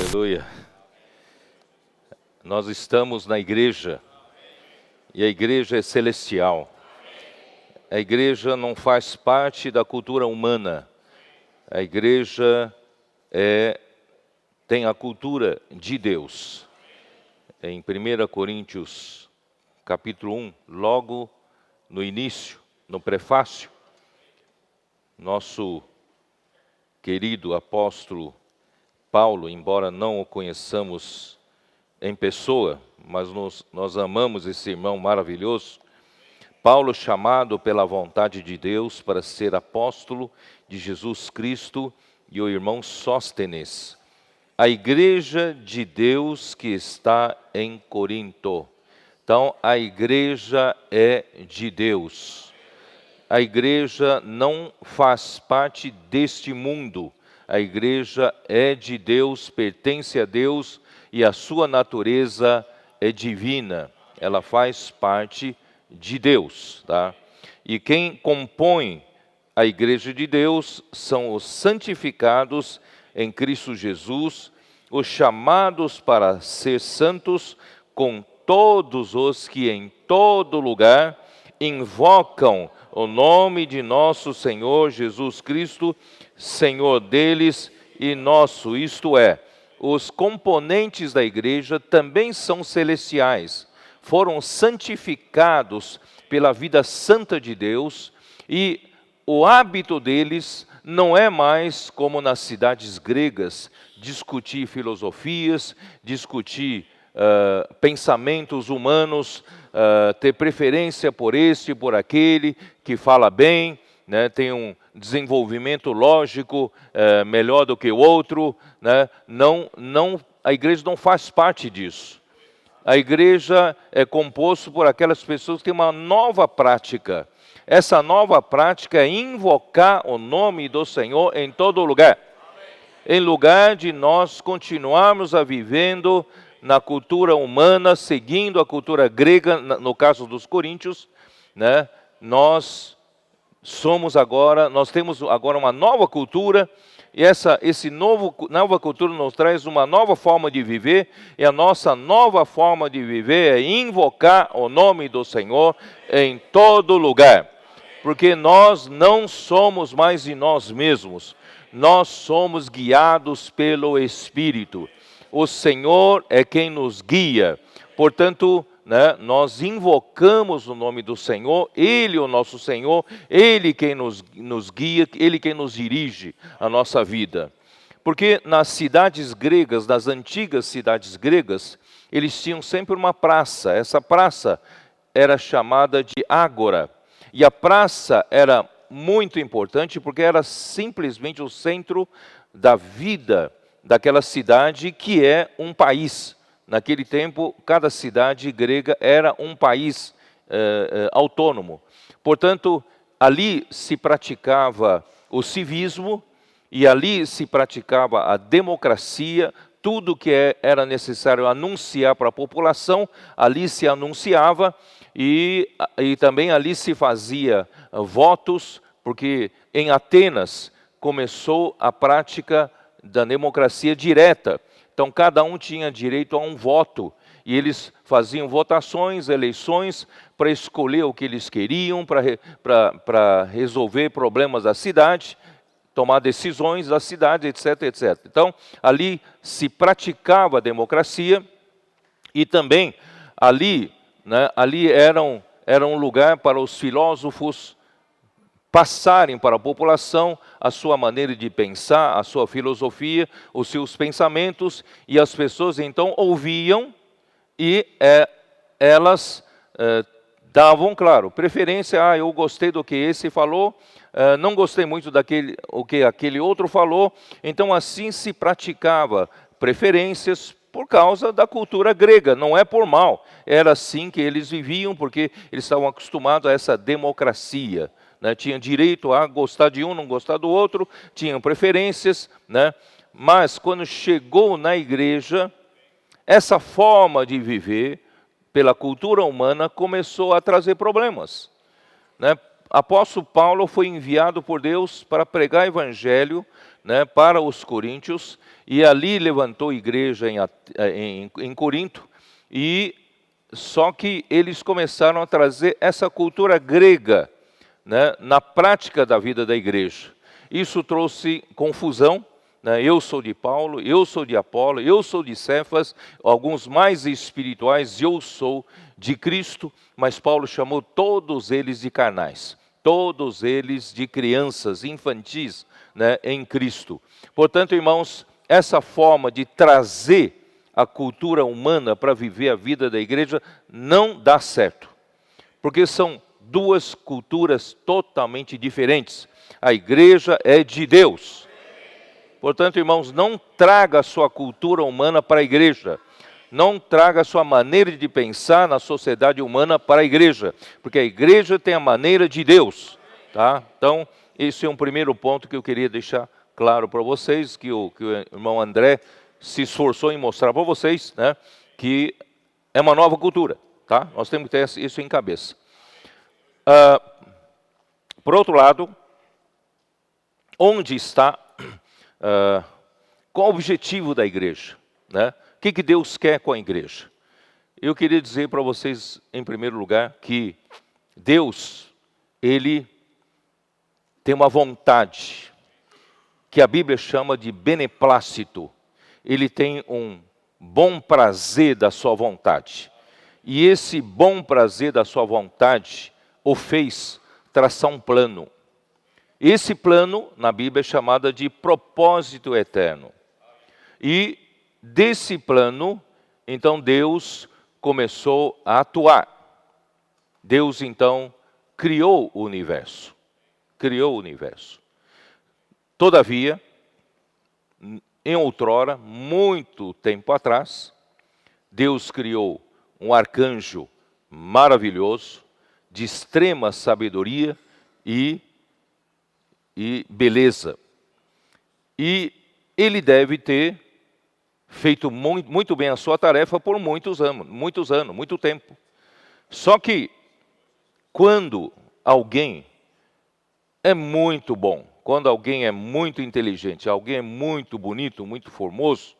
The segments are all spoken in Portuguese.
Aleluia. Nós estamos na igreja, e a igreja é celestial. A igreja não faz parte da cultura humana. A igreja tem a cultura de Deus. Em 1 Coríntios, capítulo 1, logo no início, no prefácio, nosso querido apóstolo Paulo, embora não o conheçamos em pessoa, mas nós amamos esse irmão maravilhoso, Paulo, chamado pela vontade de Deus para ser apóstolo de Jesus Cristo, e o irmão Sóstenes, a igreja de Deus que está em Corinto. Então, a igreja é de Deus. A igreja não faz parte deste mundo. A igreja é de Deus, pertence a Deus e a sua natureza é divina. Ela faz parte de Deus, tá? E quem compõe a igreja de Deus são os santificados em Cristo Jesus, os chamados para ser santos, com todos os que em todo lugar invocam o nome de nosso Senhor Jesus Cristo, Senhor deles e nosso, isto é, os componentes da igreja também são celestiais, foram santificados pela vida santa de Deus, e o hábito deles não é mais como nas cidades gregas, discutir filosofias, discutir pensamentos humanos, ter preferência por este e por aquele que fala bem, né, tem um desenvolvimento lógico melhor do que o outro, né? A igreja não faz parte disso. A igreja é composta por aquelas pessoas que têm uma nova prática. Essa nova prática é invocar o nome do Senhor em todo lugar. Em lugar de nós continuarmos a vivendo na cultura humana, seguindo a cultura grega, no caso dos coríntios, né? Nós temos agora uma nova cultura, e essa nova cultura nos traz uma nova forma de viver, e a nossa nova forma de viver é invocar o nome do Senhor em todo lugar, porque nós não somos mais de nós mesmos, nós somos guiados pelo Espírito. O Senhor é quem nos guia, portanto, né, nós invocamos o nome do Senhor, Ele é o nosso Senhor, Ele quem nos guia, Ele quem nos dirige a nossa vida. Porque nas cidades gregas, nas antigas cidades gregas, eles tinham sempre uma praça. Essa praça era chamada de ágora, e a praça era muito importante porque era simplesmente o centro da vida daquela cidade, que é um país. Naquele tempo, cada cidade grega era um país autônomo. Portanto, ali se praticava o civismo, e ali se praticava a democracia. Tudo que era necessário anunciar para a população, ali se anunciava, e também ali se fazia votos, porque em Atenas começou a prática da democracia direta. Então, cada um tinha direito a um voto, e eles faziam votações, eleições, para escolher o que eles queriam, para resolver problemas da cidade, tomar decisões da cidade, etc, etc. Então, ali se praticava a democracia, e também ali era um lugar para os filósofos passarem para a população a sua maneira de pensar, a sua filosofia, os seus pensamentos, e as pessoas então ouviam, e elas davam, claro, preferência. Eu gostei do que esse falou, não gostei muito o que aquele outro falou. Então assim se praticava preferências por causa da cultura grega, não é por mal, era assim que eles viviam, porque eles estavam acostumados a essa democracia. Né, tinham direito a gostar de um, não gostar do outro, tinham preferências, né? Mas quando chegou na igreja, essa forma de viver pela cultura humana começou a trazer problemas, né? apóstolo Paulo foi enviado por Deus para pregar o evangelho, né, para os coríntios, e ali levantou igreja em Corinto, e só que eles começaram a trazer essa cultura grega, né, na prática da vida da igreja. Isso trouxe confusão, né? Eu sou de Paulo, eu sou de Apolo, eu sou de Cefas, alguns mais espirituais, eu sou de Cristo, mas Paulo chamou todos eles de carnais, todos eles de crianças, infantis, né, em Cristo. Portanto, irmãos, essa forma de trazer a cultura humana para viver a vida da igreja não dá certo, porque são duas culturas totalmente diferentes. A igreja é de Deus. Portanto, irmãos, não traga a sua cultura humana para a igreja. Não traga a sua maneira de pensar na sociedade humana para a igreja, porque a igreja tem a maneira de Deus. Tá? Então, esse é um primeiro ponto que eu queria deixar claro para vocês, que o irmão André se esforçou em mostrar para vocês, né, que é uma nova cultura. Tá? Nós temos que ter isso em cabeça. Por outro lado, onde está, qual o objetivo da igreja? Né? O que Deus quer com a igreja? Eu queria dizer para vocês, em primeiro lugar, que Deus, Ele tem uma vontade, que a Bíblia chama de beneplácito. Ele tem um bom prazer da sua vontade. E esse bom prazer da sua vontade o fez traçar um plano. Esse plano, na Bíblia, é chamado de propósito eterno. E desse plano, então, Deus começou a atuar. Deus, então, criou o universo. Criou o universo. Todavia, em outrora, muito tempo atrás, Deus criou um arcanjo maravilhoso, de extrema sabedoria e beleza. E ele deve ter feito muito bem a sua tarefa por muitos anos, muito tempo. Só que, quando alguém é muito bom, quando alguém é muito inteligente, alguém é muito bonito, muito formoso,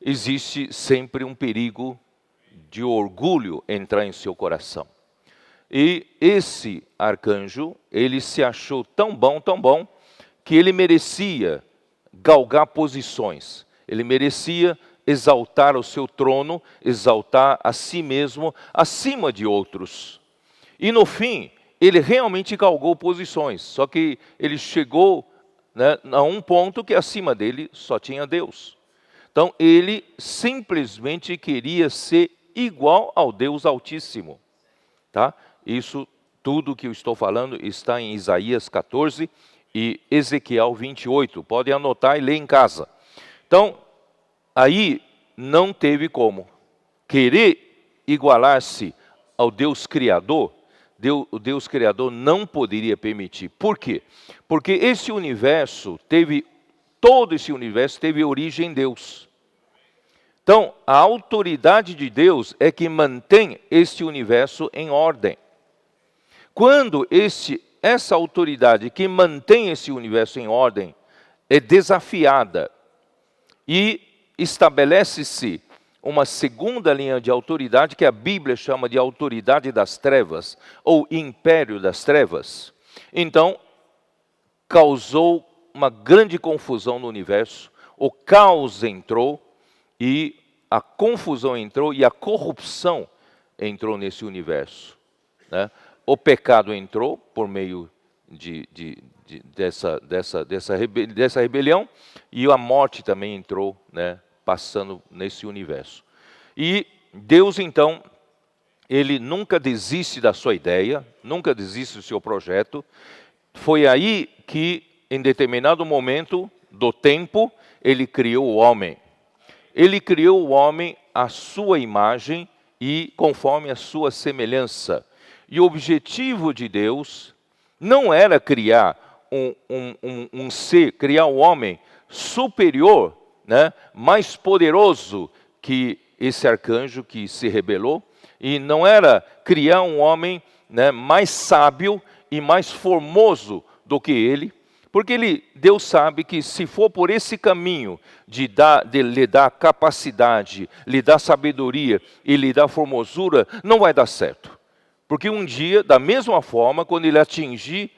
existe sempre um perigo de orgulho entrar em seu coração. E esse arcanjo, ele se achou tão bom, que ele merecia galgar posições. Ele merecia exaltar o seu trono, exaltar a si mesmo, acima de outros. E no fim, ele realmente galgou posições, só que ele chegou, né, a um ponto que acima dele só tinha Deus. Então, ele simplesmente queria ser igual ao Deus Altíssimo. Tá? Isso, tudo que eu estou falando, está em Isaías 14 e Ezequiel 28. Podem anotar e ler em casa. Então, aí não teve como querer igualar-se ao Deus Criador. O Deus Criador não poderia permitir. Por quê? Porque todo esse universo teve origem em Deus. Então, a autoridade de Deus é que mantém este universo em ordem. Quando essa autoridade que mantém esse universo em ordem é desafiada e estabelece-se uma segunda linha de autoridade que a Bíblia chama de autoridade das trevas, ou império das trevas, então causou uma grande confusão no universo, o caos entrou, e a confusão entrou, e a corrupção entrou nesse universo. Né? O pecado entrou por meio dessa rebelião, e a morte também entrou, né, passando nesse universo. E Deus, então, ele nunca desiste da sua ideia, nunca desiste do seu projeto. Foi aí que, em determinado momento do tempo, ele criou o homem. Ele criou o homem à sua imagem e conforme a sua semelhança. E o objetivo de Deus não era criar um ser, criar um homem superior, né, mais poderoso que esse arcanjo que se rebelou, e não era criar um homem, né, mais sábio e mais formoso do que ele, porque Deus sabe que se for por esse caminho de lhe dar capacidade, lhe dar sabedoria e lhe dar formosura, não vai dar certo. Porque um dia, da mesma forma, quando ele atingir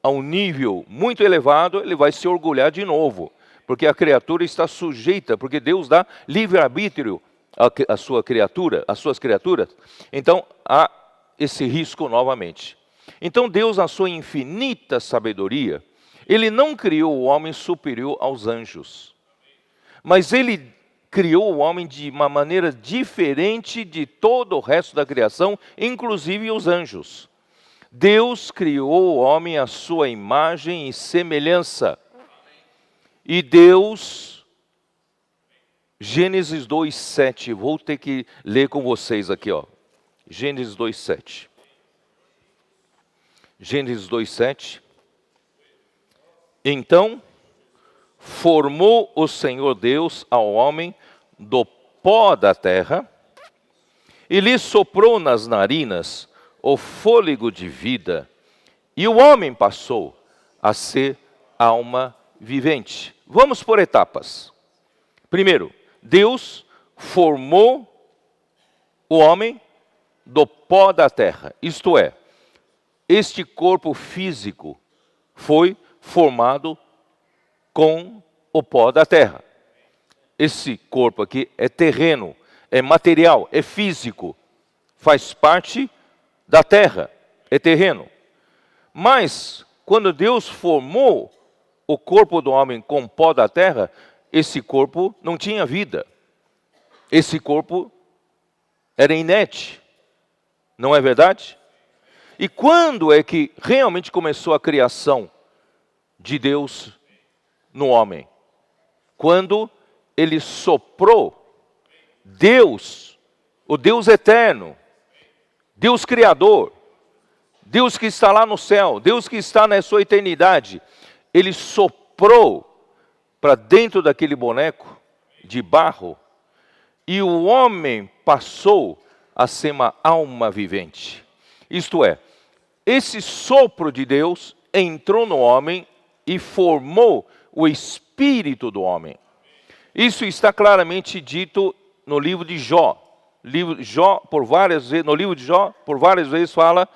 a um nível muito elevado, ele vai se orgulhar de novo. Porque a criatura está sujeita, porque Deus dá livre-arbítrio às suas criaturas. Então, há esse risco novamente. Então, Deus, na sua infinita sabedoria, Ele não criou o homem superior aos anjos. Mas Ele criou o homem de uma maneira diferente de todo o resto da criação, inclusive os anjos. Deus criou o homem à sua imagem e semelhança. E Deus, Gênesis 2:7, vou ter que ler com vocês aqui, ó. Gênesis 2:7. Gênesis 2:7. Então formou o Senhor Deus ao homem do pó da terra e lhe soprou nas narinas o fôlego de vida, e o homem passou a ser alma vivente. Vamos por etapas. Primeiro, Deus formou o homem do pó da terra. Isto é, este corpo físico foi formado com o pó da terra. Esse corpo aqui é terreno, é material, é físico, faz parte da terra, é terreno. Mas, quando Deus formou o corpo do homem com pó da terra, esse corpo não tinha vida. Esse corpo era inerte. Não é verdade? E quando é que realmente começou a criação de Deus no homem? Quando Ele soprou, Deus, o Deus eterno, Deus Criador, Deus que está lá no céu, Deus que está na sua eternidade, Ele soprou para dentro daquele boneco de barro, e o homem passou a ser uma alma vivente. Isto é, esse sopro de Deus entrou no homem e formou o espírito do homem. Isso está claramente dito no livro de Jó. No livro de Jó, por várias vezes fala: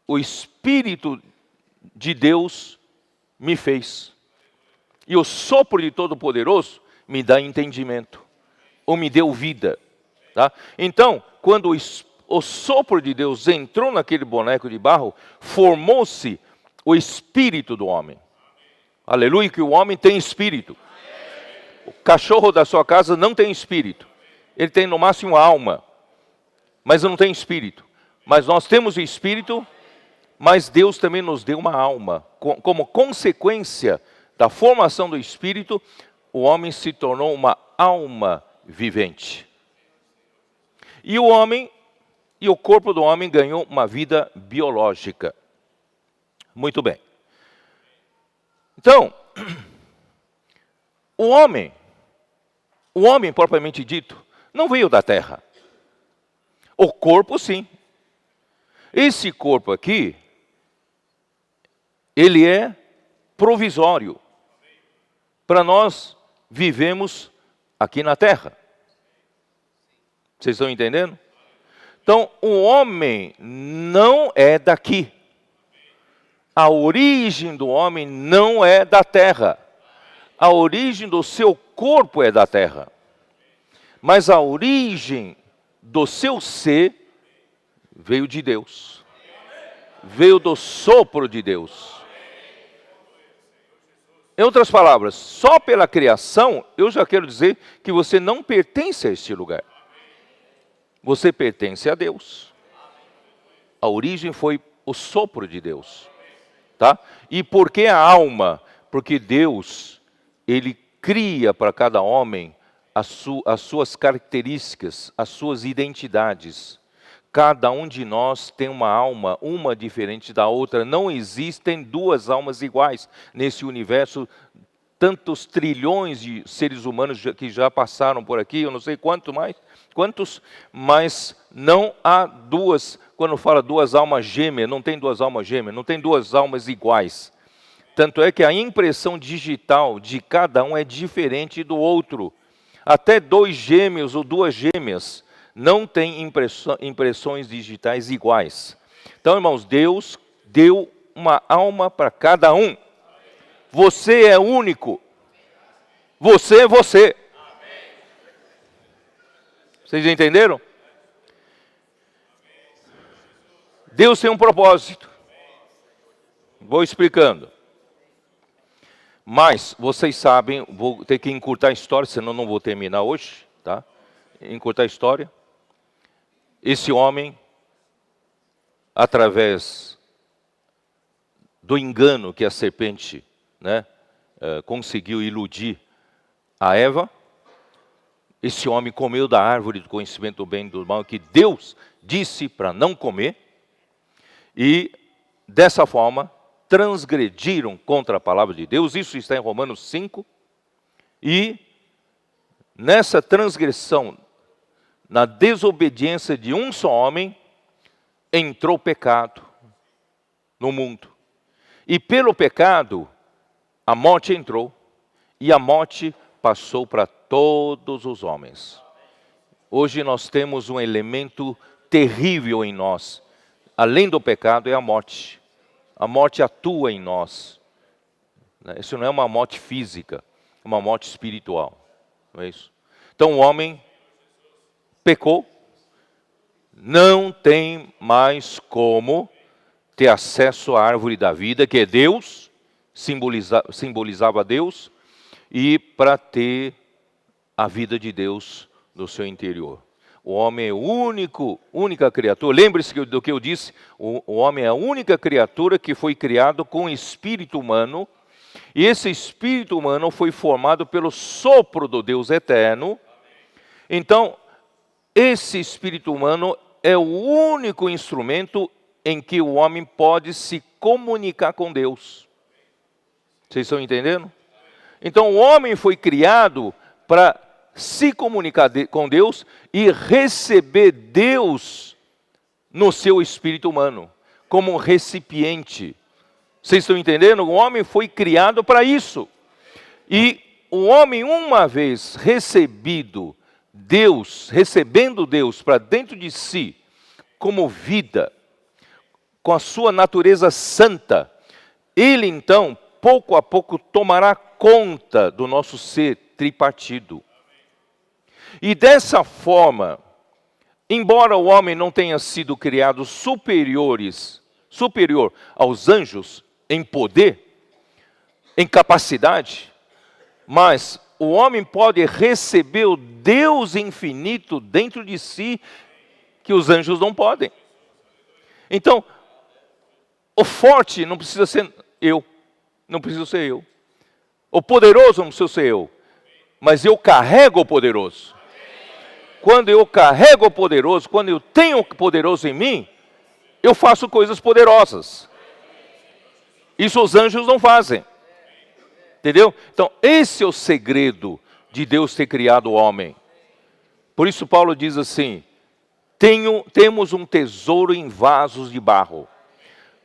o Espírito de Deus me fez. E o sopro de Todo-Poderoso me dá entendimento, ou me deu vida. Tá? Então, quando o sopro de Deus entrou naquele boneco de barro, formou-se o espírito do homem. Aleluia, que o homem tem espírito. O cachorro da sua casa não tem espírito. Ele tem no máximo alma, mas não tem espírito. Mas nós temos o espírito, mas Deus também nos deu uma alma. Como consequência da formação do espírito, o homem se tornou uma alma vivente. E o corpo do homem ganhou uma vida biológica. Muito bem. Então, o homem propriamente dito, não veio da terra. O corpo, sim. Esse corpo aqui, ele é provisório. Para nós vivemos aqui na terra. Vocês estão entendendo? Então, o homem não é daqui. A origem do homem não é da terra. A origem do seu corpo é da terra. Mas a origem do seu ser veio de Deus. Veio do sopro de Deus. Em outras palavras, só pela criação, eu já quero dizer que você não pertence a este lugar. Você pertence a Deus. A origem foi o sopro de Deus. Tá? E por que a alma? Porque Deus, Ele cria para cada homem as suas características, as suas identidades. Cada um de nós tem uma alma, uma diferente da outra. Não existem duas almas iguais nesse universo tantos trilhões de seres humanos que já passaram por aqui, eu não sei quantos, mas não há duas, quando fala duas almas gêmeas, não tem duas almas gêmeas, não tem duas almas iguais. Tanto é que a impressão digital de cada um é diferente do outro. Até dois gêmeos ou duas gêmeas não têm impressões digitais iguais. Então, irmãos, Deus deu uma alma para cada um. Você é único. Você é você. Vocês entenderam? Deus tem um propósito. Vou explicando. Mas, vocês sabem, vou ter que encurtar a história, senão não vou terminar hoje, tá? Encurtar a história. Esse homem, através do engano que a serpente, conseguiu iludir a Eva, esse homem comeu da árvore do conhecimento do bem e do mal, que Deus disse para não comer, e dessa forma transgrediram contra a palavra de Deus. Isso está em Romanos 5, e nessa transgressão, na desobediência de um só homem, entrou o pecado no mundo. E pelo pecado, a morte entrou, e a morte passou para todos os homens. Hoje nós temos um elemento terrível em nós. Além do pecado é a morte. A morte atua em nós. Isso não é uma morte física, é uma morte espiritual. Não é isso? Então o homem pecou, não tem mais como ter acesso à árvore da vida, que é Deus, simbolizava Deus, e para ter a vida de Deus no seu interior. O homem é a única criatura, lembre-se do que eu disse, o homem é a única criatura que foi criado com espírito humano, e esse espírito humano foi formado pelo sopro do Deus eterno. Então, esse espírito humano é o único instrumento em que o homem pode se comunicar com Deus. Vocês estão entendendo? Então o homem foi criado para se comunicar com Deus e receber Deus no seu espírito humano, como um recipiente. Vocês estão entendendo? O homem foi criado para isso. E o homem, uma vez recebendo Deus para dentro de si, como vida, com a sua natureza santa, ele então, pouco a pouco, tomará conta do nosso ser tripartido. E dessa forma, embora o homem não tenha sido criado superior aos anjos em poder, em capacidade, mas o homem pode receber o Deus infinito dentro de si, que os anjos não podem. Então, o forte não precisa ser eu, não preciso ser eu. O poderoso não precisa ser eu, mas eu carrego o poderoso. Quando eu carrego o poderoso, quando eu tenho o poderoso em mim, eu faço coisas poderosas. Isso os anjos não fazem. Entendeu? Então, esse é o segredo de Deus ter criado o homem. Por isso Paulo diz assim: temos um tesouro em vasos de barro,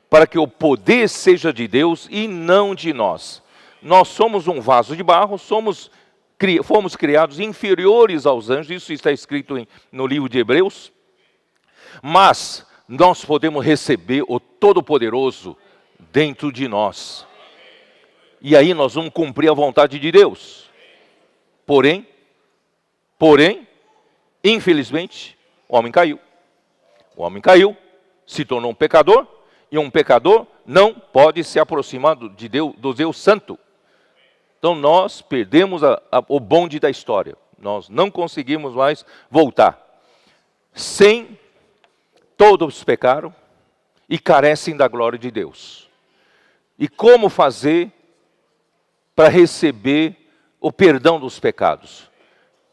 para que o poder seja de Deus e não de nós. Nós somos um vaso de barro, fomos criados inferiores aos anjos, isso está escrito no livro de Hebreus, mas nós podemos receber o Todo-Poderoso dentro de nós. E aí nós vamos cumprir a vontade de Deus. Porém, infelizmente, o homem caiu. O homem caiu, se tornou um pecador, e um pecador não pode se aproximar de Deus, do Deus Santo. Então nós perdemos o bonde da história. Nós não conseguimos mais voltar. Todos pecaram e carecem da glória de Deus. E como fazer para receber o perdão dos pecados?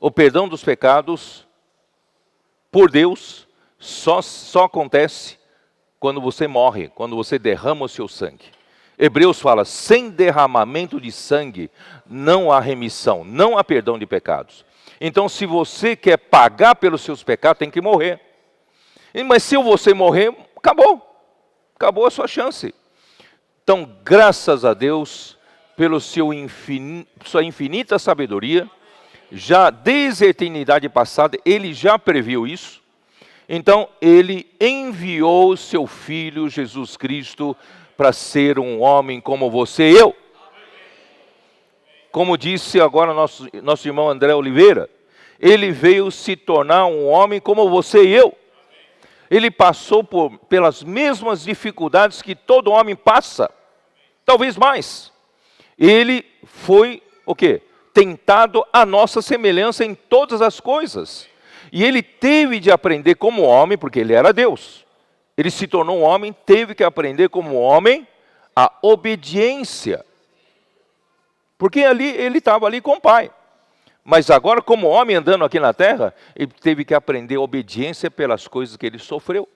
O perdão dos pecados, por Deus, só acontece quando você morre, quando você derrama o seu sangue. Hebreus fala, sem derramamento de sangue não há remissão, não há perdão de pecados. Então, se você quer pagar pelos seus pecados, tem que morrer. Mas se você morrer, acabou a sua chance. Então, graças a Deus, pela sua infinita sabedoria, já desde a eternidade passada, Ele já previu isso. Então, Ele enviou o seu Filho, Jesus Cristo, para ser um homem como você e eu. Como disse agora nosso irmão André Oliveira, Ele veio se tornar um homem como você e eu. Ele passou pelas mesmas dificuldades que todo homem passa, talvez mais. Ele foi, o quê? Tentado à nossa semelhança em todas as coisas. E ele teve de aprender como homem, porque ele era Deus. Ele se tornou um homem, teve que aprender como homem a obediência. Porque ali ele estava ali com o Pai. Mas agora, como homem andando aqui na terra, ele teve que aprender obediência pelas coisas que ele sofreu.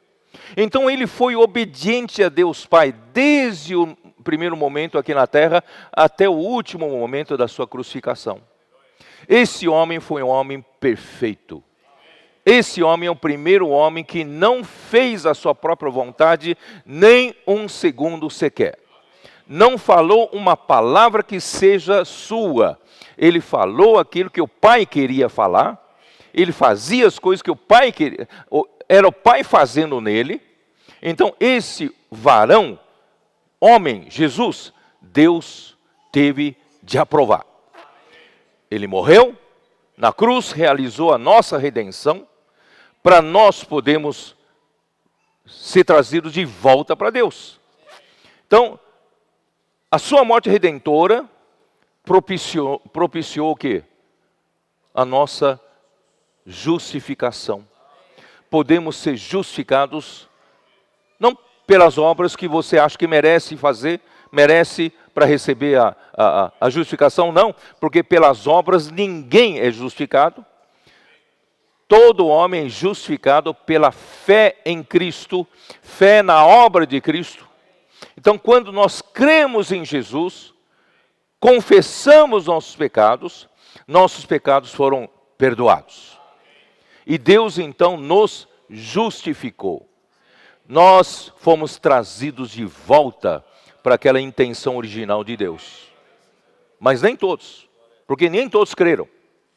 Então ele foi obediente a Deus Pai, desde o primeiro momento aqui na terra, até o último momento da sua crucificação. Esse homem foi um homem perfeito. Esse homem é o primeiro homem que não fez a sua própria vontade, nem um segundo sequer. Não falou uma palavra que seja sua. Ele falou aquilo que o Pai queria falar. Ele fazia as coisas que o Pai queria. Era o Pai fazendo nele. Então, esse varão, homem, Jesus, Deus teve de aprovar. Ele morreu na cruz, realizou a nossa redenção, para nós podermos ser trazidos de volta para Deus. Então, a sua morte redentora propiciou o quê? A nossa justificação. Podemos ser justificados, não pelas obras que você acha que merece fazer, merece para receber a justificação, não, porque pelas obras ninguém é justificado. Todo homem é justificado pela fé em Cristo, fé na obra de Cristo. Então, quando nós cremos em Jesus, confessamos nossos pecados foram perdoados. E Deus então nos justificou. Nós fomos trazidos de volta para aquela intenção original de Deus. Mas nem todos, porque nem todos creram,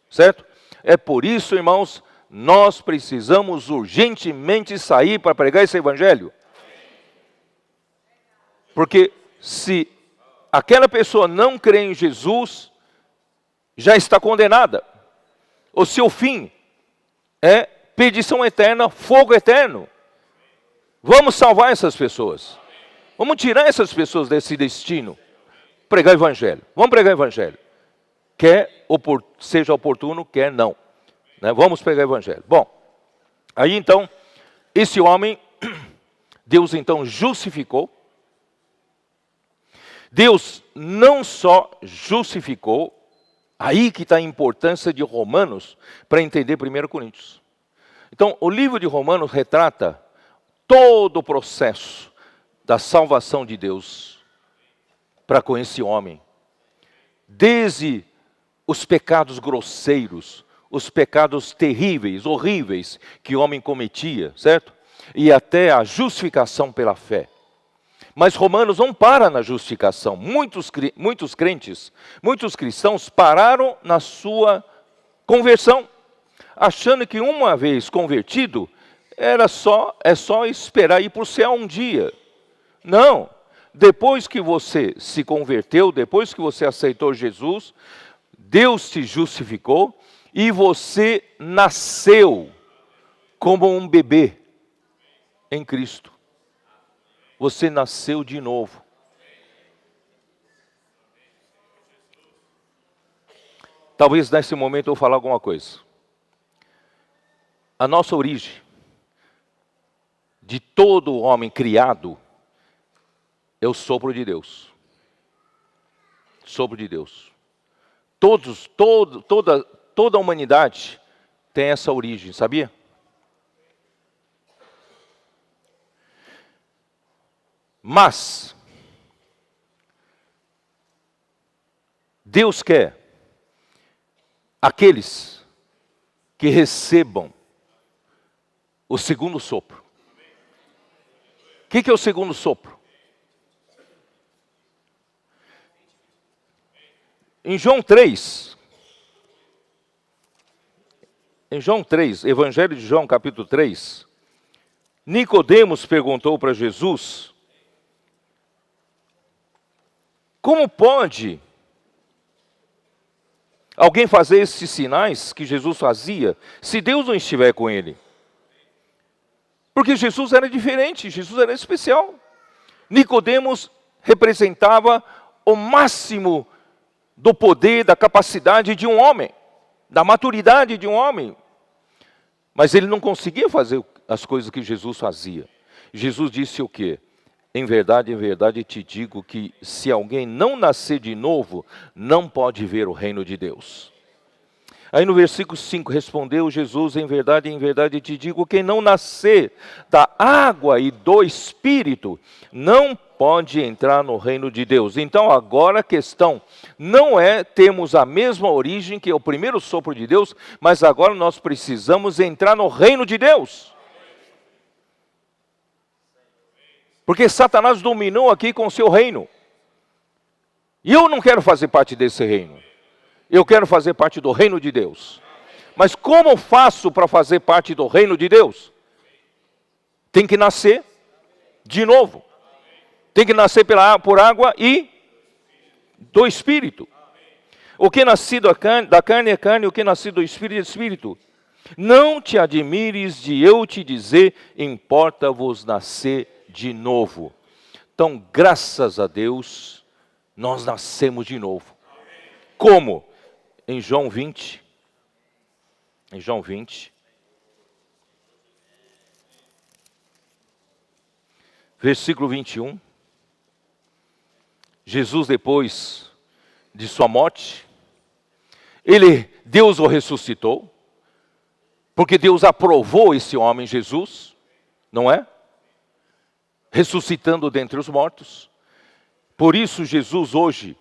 certo? É por isso, irmãos, nós precisamos urgentemente sair para pregar esse evangelho. Porque se aquela pessoa não crê em Jesus, já está condenada. O seu fim é perdição eterna, fogo eterno. Vamos salvar essas pessoas. Vamos tirar essas pessoas desse destino. Pregar evangelho. Vamos pregar evangelho. Quer seja oportuno, quer não. Vamos pregar evangelho. Bom, aí então, esse homem, Deus então justificou. Deus não só justificou, aí que está a importância de Romanos para entender 1 Coríntios. Então, o livro de Romanos retrata todo o processo da salvação de Deus para com esse homem. Desde os pecados grosseiros, os pecados terríveis, horríveis que o homem cometia, certo? E até a justificação pela fé. Mas Romanos não para na justificação. Muitos crentes, muitos cristãos pararam na sua conversão, achando que uma vez convertido, é só esperar ir para o céu um dia. Não. Depois que você se converteu, depois que você aceitou Jesus, Deus te justificou e você nasceu como um bebê em Cristo. Você nasceu de novo. Talvez nesse momento eu falar alguma coisa. A nossa origem, de todo homem criado, é o sopro de Deus. Sopro de Deus. Toda a humanidade tem essa origem, sabia? Mas, Deus quer aqueles que recebam o segundo sopro. O que é o segundo sopro? Em João 3, Evangelho de João, capítulo 3, Nicodemos perguntou para Jesus: como pode alguém fazer esses sinais que Jesus fazia se Deus não estiver com ele? Porque Jesus era diferente, Jesus era especial. Nicodemos representava o máximo do poder, da capacidade de um homem, da maturidade de um homem. Mas ele não conseguia fazer as coisas que Jesus fazia. Jesus disse o quê? Em verdade te digo que se alguém não nascer de novo, não pode ver o reino de Deus. Aí no versículo 5, respondeu Jesus: em verdade te digo, quem não nascer da água e do Espírito, não pode entrar no reino de Deus. Então agora a questão não é termos a mesma origem, que é o primeiro sopro de Deus, mas agora nós precisamos entrar no reino de Deus. Porque Satanás dominou aqui com o seu reino. E eu não quero fazer parte desse reino. Eu quero fazer parte do reino de Deus. Mas como faço para fazer parte do reino de Deus? Tem que nascer de novo. Tem que nascer por água e do Espírito. O que é nascido da carne é carne, o que é nascido do Espírito é Espírito. Não te admires de eu te dizer, importa-vos nascer de novo. Então, graças a Deus, nós nascemos de novo. Como? Em João 20, versículo 21, Jesus, depois de sua morte, Deus o ressuscitou, porque Deus aprovou esse homem Jesus, não é? Ressuscitando dentre os mortos. Por isso Jesus hoje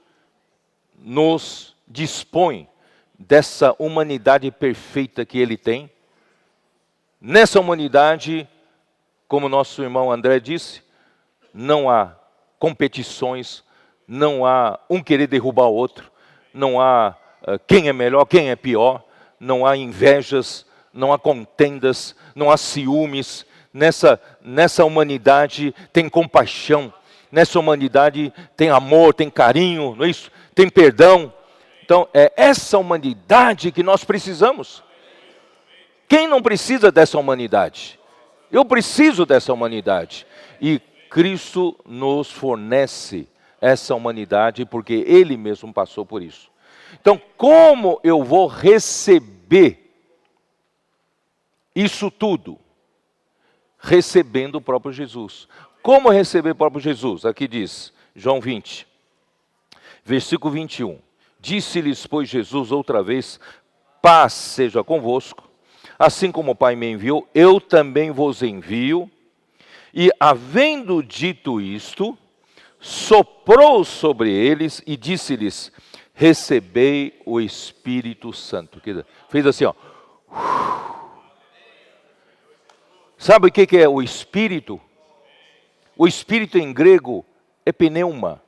nos dispõe dessa humanidade perfeita que ele tem. Nessa humanidade, como nosso irmão André disse, não há competições, não há um querer derrubar o outro, não há quem é melhor, quem é pior, não há invejas, não há contendas, não há ciúmes. Nessa humanidade tem compaixão, nessa humanidade tem amor, tem carinho, não é isso? Tem perdão. Então, é essa humanidade que nós precisamos. Quem não precisa dessa humanidade? Eu preciso dessa humanidade. E Cristo nos fornece essa humanidade, porque Ele mesmo passou por isso. Então, como eu vou receber isso tudo? Recebendo o próprio Jesus. Como receber o próprio Jesus? Aqui diz, João 20, versículo 21. Disse-lhes, pois, Jesus outra vez: paz seja convosco, assim como o Pai me enviou, eu também vos envio. E, havendo dito isto, soprou sobre eles e disse-lhes: recebei o Espírito Santo. Fez assim, ó. Sabe o que é o Espírito? O Espírito em grego é pneuma,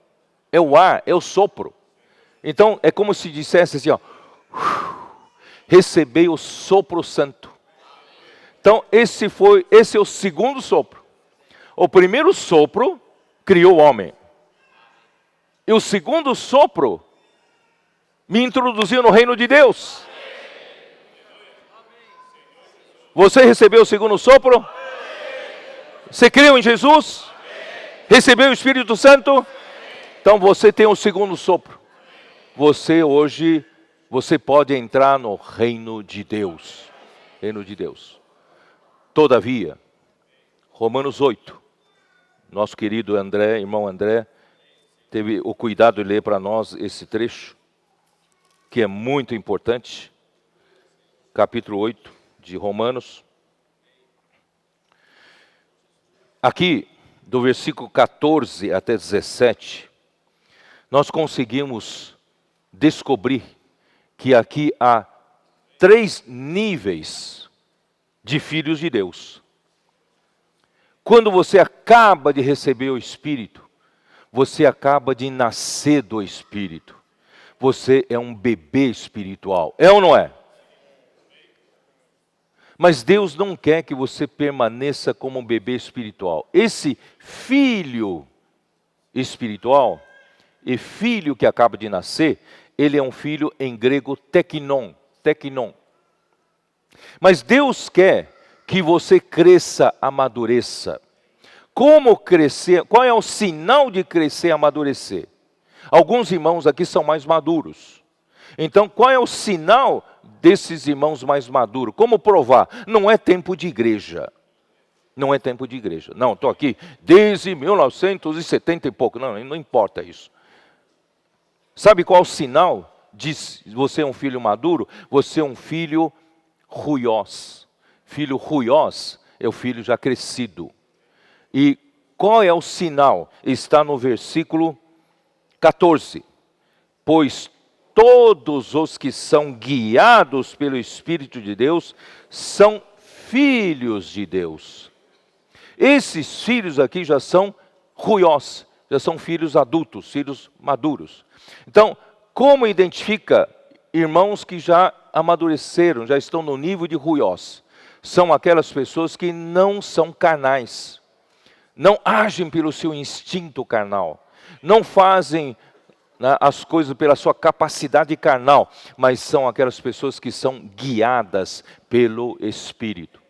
é o ar, é o sopro. Então, é como se dissesse assim, ó, recebei o sopro santo. Então, esse é o segundo sopro. O primeiro sopro criou o homem. E o segundo sopro me introduziu no reino de Deus. Você recebeu o segundo sopro? Você creu em Jesus? Recebeu o Espírito Santo? Então você tem o segundo sopro. Você pode entrar no reino de Deus. Reino de Deus. Todavia, Romanos 8, nosso querido André, irmão André, teve o cuidado de ler para nós esse trecho, que é muito importante. Capítulo 8 de Romanos. Aqui, do versículo 14 até 17, nós conseguimos descobrir que aqui há 3 níveis de filhos de Deus. Quando você acaba de receber o Espírito, você acaba de nascer do Espírito. Você é um bebê espiritual. É ou não é? Mas Deus não quer que você permaneça como um bebê espiritual. Esse filho espiritual, e filho que acaba de nascer, ele é um filho em grego teknon. Mas Deus quer que você cresça, amadureça. Como crescer? Qual é o sinal de crescer e amadurecer? Alguns irmãos aqui são mais maduros. Então, qual é o sinal desses irmãos mais maduros? Como provar? Não é tempo de igreja. Não é tempo de igreja. Não, estou aqui desde 1970 e pouco. Não importa isso. Sabe qual é o sinal de você é um filho maduro? Você é um filho ruiós. Filho ruiós é o filho já crescido. E qual é o sinal? Está no versículo 14. Pois todos os que são guiados pelo Espírito de Deus são filhos de Deus. Esses filhos aqui já são ruiós, já são filhos adultos, filhos maduros. Então, como identifica irmãos que já amadureceram, já estão no nível de ruiós? São aquelas pessoas que não são carnais, não agem pelo seu instinto carnal, não fazem as coisas pela sua capacidade carnal, mas são aquelas pessoas que são guiadas pelo Espírito.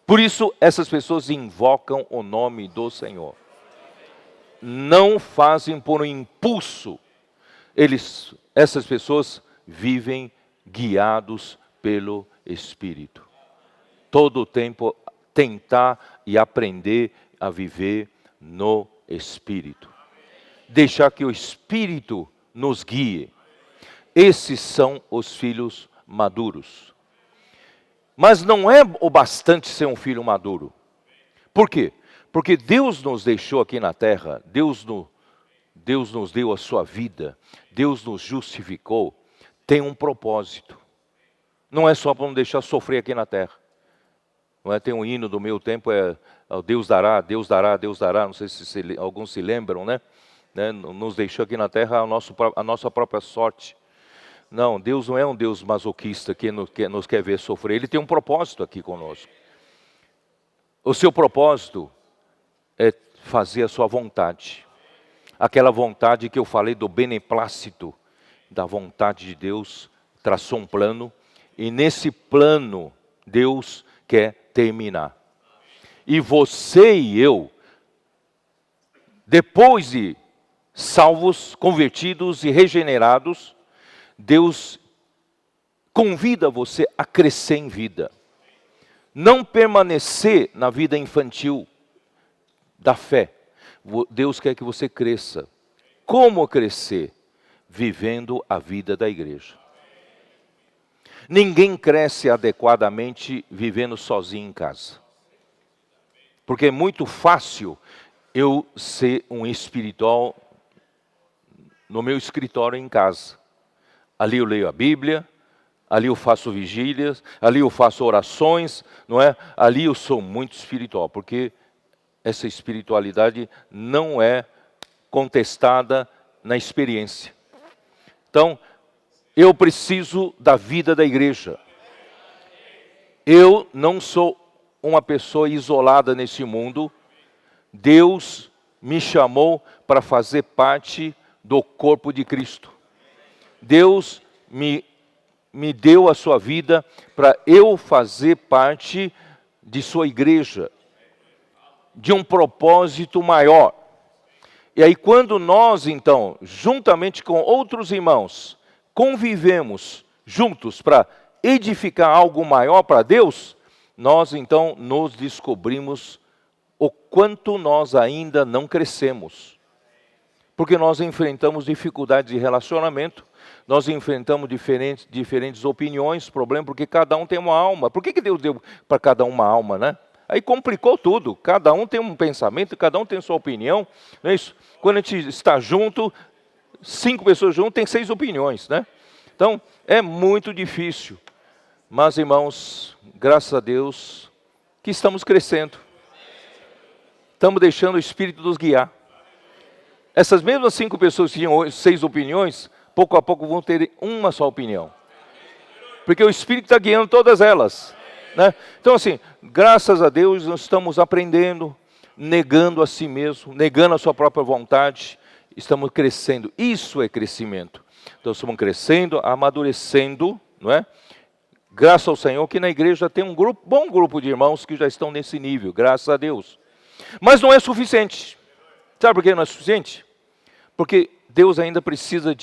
Por isso, essas pessoas invocam o nome do Senhor. Não fazem por um impulso. Essas pessoas vivem guiados pelo Espírito. Todo o tempo tentar e aprender a viver no Espírito. Deixar que o Espírito nos guie. Esses são os filhos maduros. Mas não é o bastante ser um filho maduro. Por quê? Porque Deus nos deixou aqui na terra, Deus nos deu a sua vida, Deus nos justificou, tem um propósito. Não é só para não deixar sofrer aqui na terra. Não é? Tem um hino do meu tempo, Deus dará, Deus dará, Deus dará, não sei se alguns se lembram, né? Nos deixou aqui na terra a nossa própria sorte. Não, Deus não é um Deus masoquista que nos quer ver sofrer. Ele tem um propósito aqui conosco. O seu propósito é fazer a sua vontade. Aquela vontade que eu falei do beneplácito, da vontade de Deus, traçou um plano. E nesse plano, Deus quer terminar. E você e eu, depois de salvos, convertidos e regenerados, Deus convida você a crescer em vida. Não permanecer na vida infantil da fé. Deus quer que você cresça. Como crescer? Vivendo a vida da igreja. Ninguém cresce adequadamente vivendo sozinho em casa. Porque é muito fácil eu ser um espiritual no meu escritório em casa. Ali eu leio a Bíblia, ali eu faço vigílias, ali eu faço orações, não é? Ali eu sou muito espiritual, porque essa espiritualidade não é contestada na experiência. Então, eu preciso da vida da igreja. Eu não sou uma pessoa isolada nesse mundo. Deus me chamou para fazer parte do corpo de Cristo. Deus me deu a sua vida para eu fazer parte de sua igreja, de um propósito maior. E aí quando nós então, juntamente com outros irmãos, convivemos juntos para edificar algo maior para Deus, nós então nos descobrimos o quanto nós ainda não crescemos. Porque nós enfrentamos dificuldades de relacionamento, nós enfrentamos diferentes opiniões, problema, porque cada um tem uma alma. Por que Deus deu para cada um uma alma, né? Aí complicou tudo, cada um tem um pensamento, cada um tem sua opinião, não é isso? Quando a gente está junto, 5 pessoas juntas, tem 6 opiniões, né? Então, é muito difícil. Mas, irmãos, graças a Deus, que estamos crescendo. Estamos deixando o Espírito nos guiar. Essas mesmas 5 pessoas que tinham 6 opiniões, pouco a pouco vão ter uma só opinião. Porque o Espírito está guiando todas elas, né? Então, assim, graças a Deus, nós estamos aprendendo, negando a si mesmo, negando a sua própria vontade. Estamos crescendo. Isso é crescimento. Então, estamos crescendo, amadurecendo, não é? Graças ao Senhor que na igreja tem um bom grupo de irmãos que já estão nesse nível, graças a Deus. Mas não é suficiente. Sabe por que não é suficiente? Porque Deus ainda precisa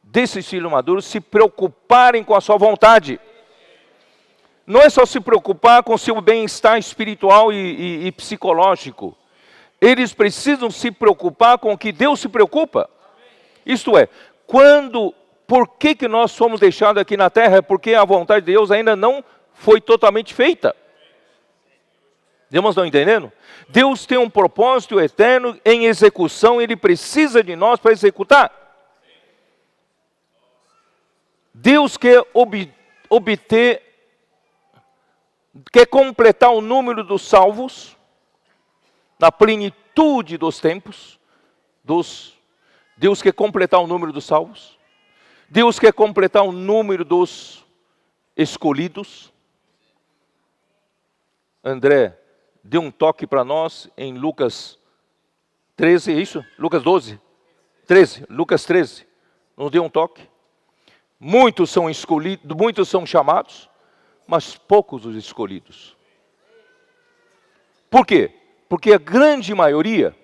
desses filhos maduros se preocuparem com a sua vontade. Não é só se preocupar com o seu bem-estar espiritual e psicológico. Eles precisam se preocupar com o que Deus se preocupa. Isto é, por que nós fomos deixados aqui na terra? É porque a vontade de Deus ainda não foi totalmente feita. Irmãos, estão entendendo? Deus tem um propósito eterno em execução, Ele precisa de nós para executar. Deus quer quer completar o número dos salvos, na plenitude dos tempos. Deus quer completar o número dos salvos. Deus quer completar o número dos escolhidos. André, dê um toque para nós em Lucas 13, é isso? Lucas 12? 13, Lucas 13. Nos dê um toque. Muitos são escolhidos, muitos são chamados, mas poucos os escolhidos. Por quê? Porque a grande maioria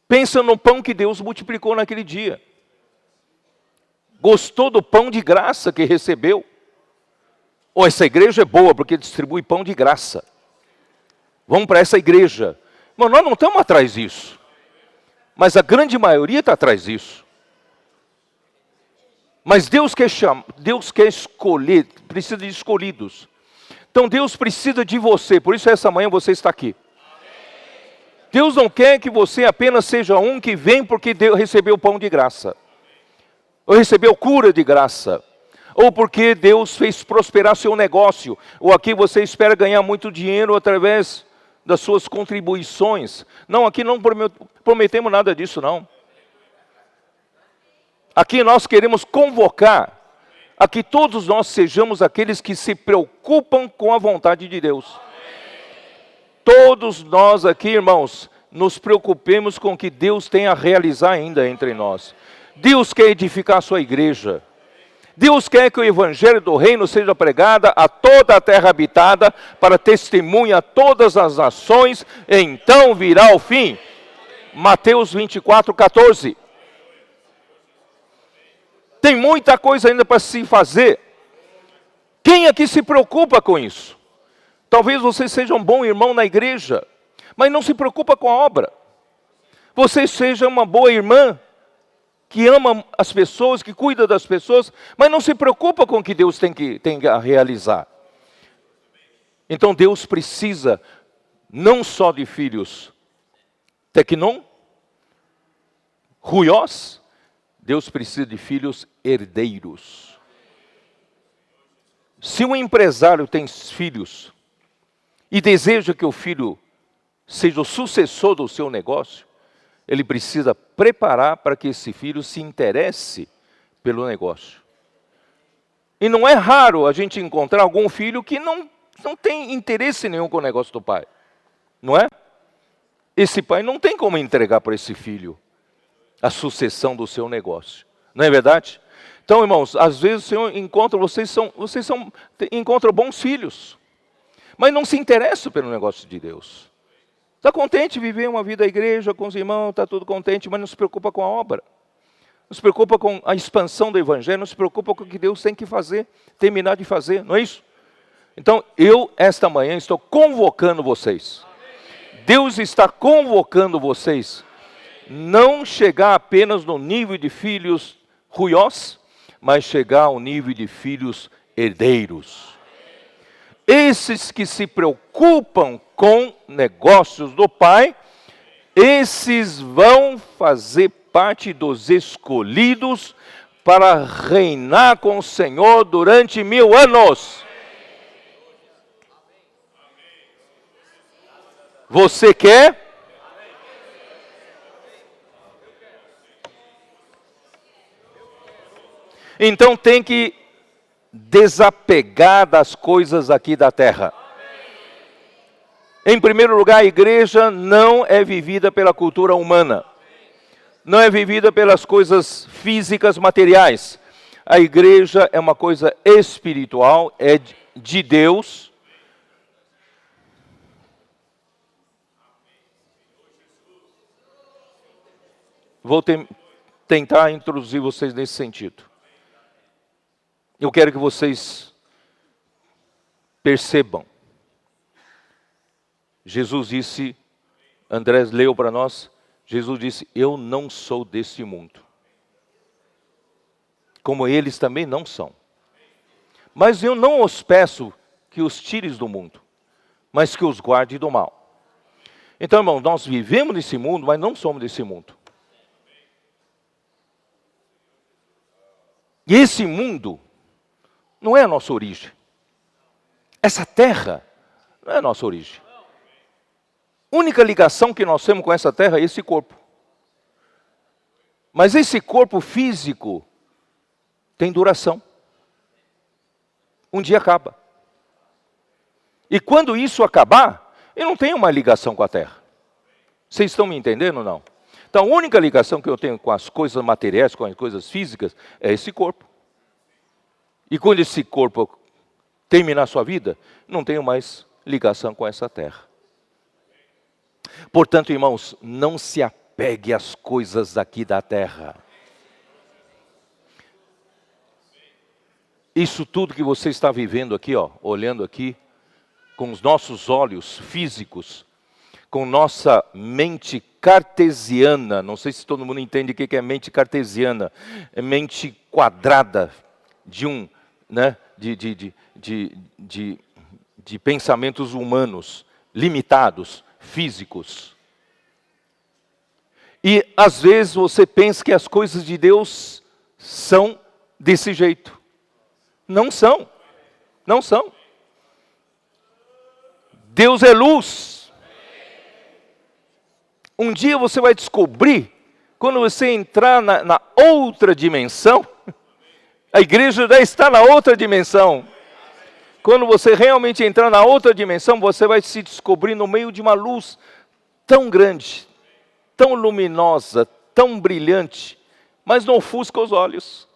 pensa no pão que Deus multiplicou naquele dia. Gostou do pão de graça que recebeu. Ou essa igreja é boa porque distribui pão de graça. Vamos para essa igreja. Mas nós não estamos atrás disso. Mas a grande maioria está atrás disso. Mas Deus quer escolher, precisa de escolhidos. Então Deus precisa de você, por isso essa manhã você está aqui. Deus não quer que você apenas seja um que vem porque Deus recebeu pão de graça. Ou recebeu cura de graça. Ou porque Deus fez prosperar seu negócio. Ou aqui você espera ganhar muito dinheiro através das suas contribuições. Não, aqui não prometemos nada disso, não. Aqui nós queremos convocar a que todos nós sejamos aqueles que se preocupam com a vontade de Deus. Todos nós aqui, irmãos, nos preocupemos com o que Deus tem a realizar ainda entre nós. Deus quer edificar a sua igreja. Deus quer que o evangelho do reino seja pregado a toda a terra habitada, para testemunha a todas as nações, então virá o fim. Mateus 24, 14. Tem muita coisa ainda para se fazer. Quem aqui se preocupa com isso? Talvez você seja um bom irmão na igreja, mas não se preocupa com a obra. Você seja uma boa irmã, que ama as pessoas, que cuida das pessoas, mas não se preocupa com o que Deus tem que realizar. Então Deus precisa não só de filhos tecnon, ruiós, Deus precisa de filhos herdeiros. Se um empresário tem filhos e deseja que o filho seja o sucessor do seu negócio, ele precisa preparar para que esse filho se interesse pelo negócio. E não é raro a gente encontrar algum filho que não tem interesse nenhum com o negócio do pai. Não é? Esse pai não tem como entregar para esse filho a sucessão do seu negócio. Não é verdade? Então, irmãos, às vezes o Senhor encontra, vocês encontram bons filhos, mas não se interessam pelo negócio de Deus. Está contente de viver uma vida à igreja com os irmãos, está tudo contente, mas não se preocupa com a obra. Não se preocupa com a expansão do evangelho, não se preocupa com o que Deus tem que fazer, terminar de fazer, não é isso? Então, esta manhã, estou convocando vocês. Deus está convocando vocês. Não chegar apenas no nível de filhos ruiós, mas chegar ao nível de filhos herdeiros. Esses que se preocupam com negócios do Pai, esses vão fazer parte dos escolhidos para reinar com o Senhor durante 1000 anos. Você quer? Então tem que desapegar das coisas aqui da terra. Em primeiro lugar, a igreja não é vivida pela cultura humana. Não é vivida pelas coisas físicas, materiais. A igreja é uma coisa espiritual, é de Deus. Vou tentar introduzir vocês nesse sentido. Eu quero que vocês percebam. Jesus disse, André leu para nós, Jesus disse, eu não sou desse mundo. Como eles também não são. Mas eu não os peço que os tires do mundo, mas que os guarde do mal. Então, irmão, nós vivemos nesse mundo, mas não somos desse mundo. E esse mundo não é a nossa origem. Essa terra não é a nossa origem. A única ligação que nós temos com essa terra é esse corpo. Mas esse corpo físico tem duração. Um dia acaba. E quando isso acabar, eu não tenho uma ligação com a terra. Vocês estão me entendendo ou não? Então, a única ligação que eu tenho com as coisas materiais, com as coisas físicas, é esse corpo. E quando esse corpo terminar a sua vida, não tenho mais ligação com essa terra. Portanto, irmãos, não se apegue às coisas daqui da terra. Isso tudo que você está vivendo aqui, ó, olhando aqui, com os nossos olhos físicos, com nossa mente cartesiana, não sei se todo mundo entende o que é mente cartesiana, é mente quadrada, de pensamentos humanos, limitados, físicos. E às vezes você pensa que as coisas de Deus são desse jeito. Não são. Não são. Deus é luz. Um dia você vai descobrir, quando você entrar na outra dimensão, a igreja já está na outra dimensão. Quando você realmente entrar na outra dimensão, você vai se descobrir no meio de uma luz tão grande, tão luminosa, tão brilhante, mas não ofusca os olhos.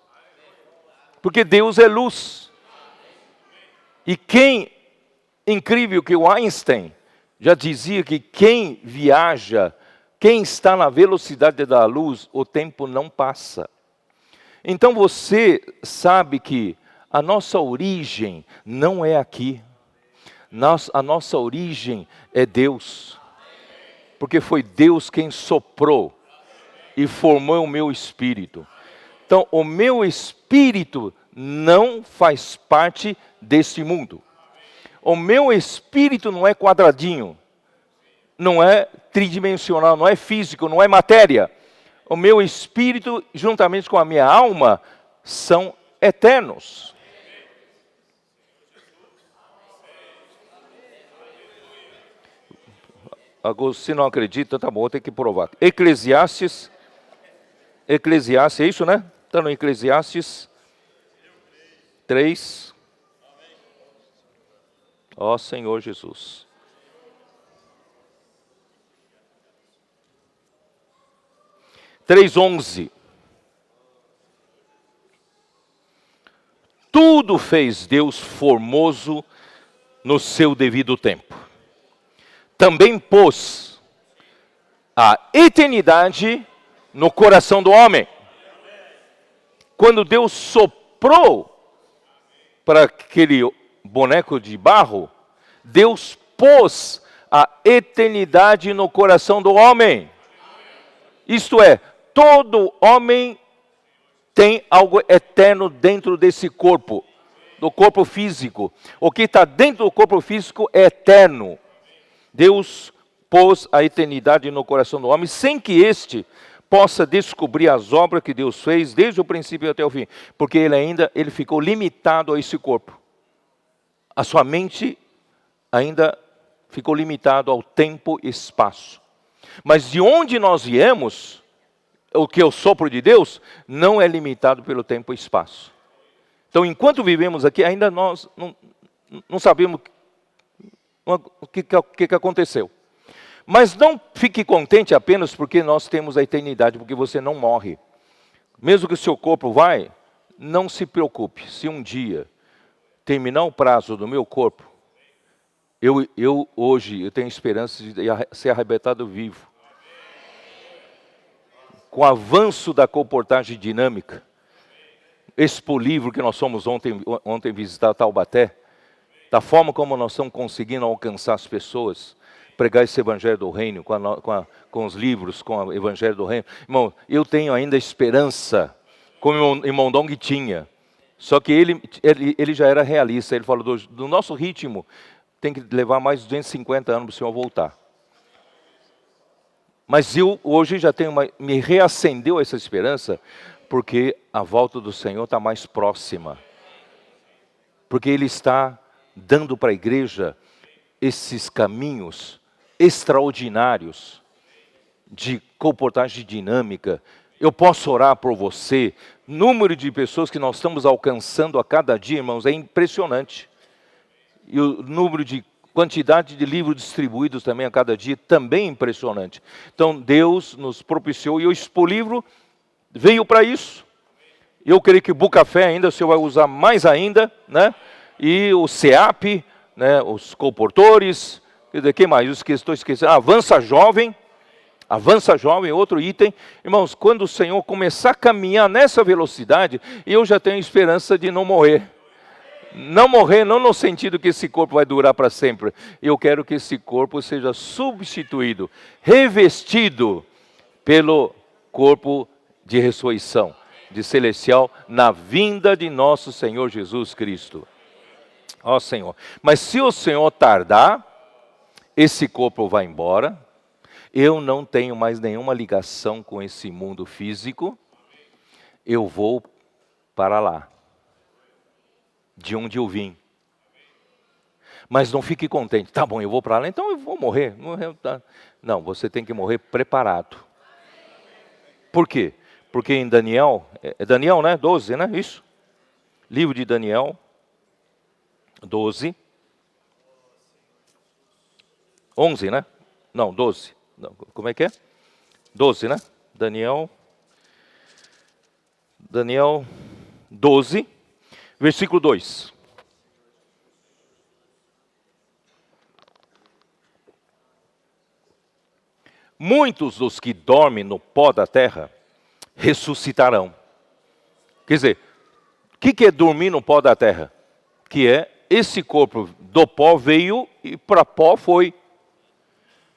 Porque Deus é luz. E incrível que o Einstein já dizia que quem viaja, quem está na velocidade da luz, o tempo não passa. Então você sabe que a nossa origem não é aqui. A nossa origem é Deus. Porque foi Deus quem soprou e formou o meu espírito. Então, o meu espírito não faz parte desse mundo. O meu espírito não é quadradinho, não é tridimensional, não é físico, não é matéria. O meu espírito, juntamente com a minha alma, são eternos. Agora, se não acredita, tá bom, vou ter que provar. Eclesiastes, é isso, né? Está no Eclesiastes 3. Ó Senhor Jesus. Três 11. Tudo fez Deus formoso no seu devido tempo. Também pôs a eternidade no coração do homem. Quando Deus soprou para aquele boneco de barro, Deus pôs a eternidade no coração do homem. Isto é, todo homem tem algo eterno dentro desse corpo, do corpo físico. O que está dentro do corpo físico é eterno. Deus pôs a eternidade no coração do homem, sem que este possa descobrir as obras que Deus fez desde o princípio até o fim, porque ele ficou limitado a esse corpo. A sua mente ainda ficou limitado ao tempo e espaço. Mas de onde nós viemos, o que é o sopro de Deus, não é limitado pelo tempo e espaço. Então, enquanto vivemos aqui, ainda nós não sabemos o que aconteceu. Mas não fique contente apenas porque nós temos a eternidade, porque você não morre. Mesmo que o seu corpo vai, não se preocupe. Se um dia terminar o prazo do meu corpo, hoje eu tenho esperança de ser arrebatado vivo. Com o avanço da comportagem dinâmica, Expo Livro que nós fomos ontem visitar Taubaté, da forma como nós estamos conseguindo alcançar as pessoas, pregar esse Evangelho do Reino, com os livros, com o Evangelho do Reino. Irmão, eu tenho ainda esperança, como o irmão Dong tinha, só que ele já era realista, ele falou, do nosso ritmo, tem que levar mais 250 anos para o Senhor voltar. Mas eu hoje já tenho me reacendeu essa esperança, porque a volta do Senhor está mais próxima. Porque Ele está dando para a igreja esses caminhos extraordinários de comportagem dinâmica. Eu posso orar por você. Número de pessoas que nós estamos alcançando a cada dia, irmãos, é impressionante. E o número de quantidade de livros distribuídos também a cada dia, também é impressionante. Então, Deus nos propiciou, e o Expo Livro veio para isso. Eu creio que o Bucafé ainda o Senhor vai usar mais ainda, né? E o CEAP, né? Os comportores, quem mais? Estou esquecendo. Avança Jovem, outro item. Irmãos, quando o Senhor começar a caminhar nessa velocidade, eu já tenho esperança de não morrer. Não morrer, não no sentido que esse corpo vai durar para sempre. Eu quero que esse corpo seja substituído, revestido pelo corpo de ressurreição, de celestial, na vinda de nosso Senhor Jesus Cristo. Ó Senhor. Mas se o Senhor tardar, esse corpo vai embora. Eu não tenho mais nenhuma ligação com esse mundo físico. Eu vou para lá, de onde eu vim. Mas não fique contente. Tá bom, eu vou para lá, então eu vou morrer. Não, você tem que morrer preparado. Por quê? Porque em Daniel, é Daniel, né? 12, né? Isso. Livro de Daniel, 12. 11, né? Não, 12. Não, como é que é? 12, né? Daniel 12. Versículo 2. Muitos dos que dormem no pó da terra ressuscitarão. Quer dizer, o que é dormir no pó da terra? Que é esse corpo do pó veio e para pó foi.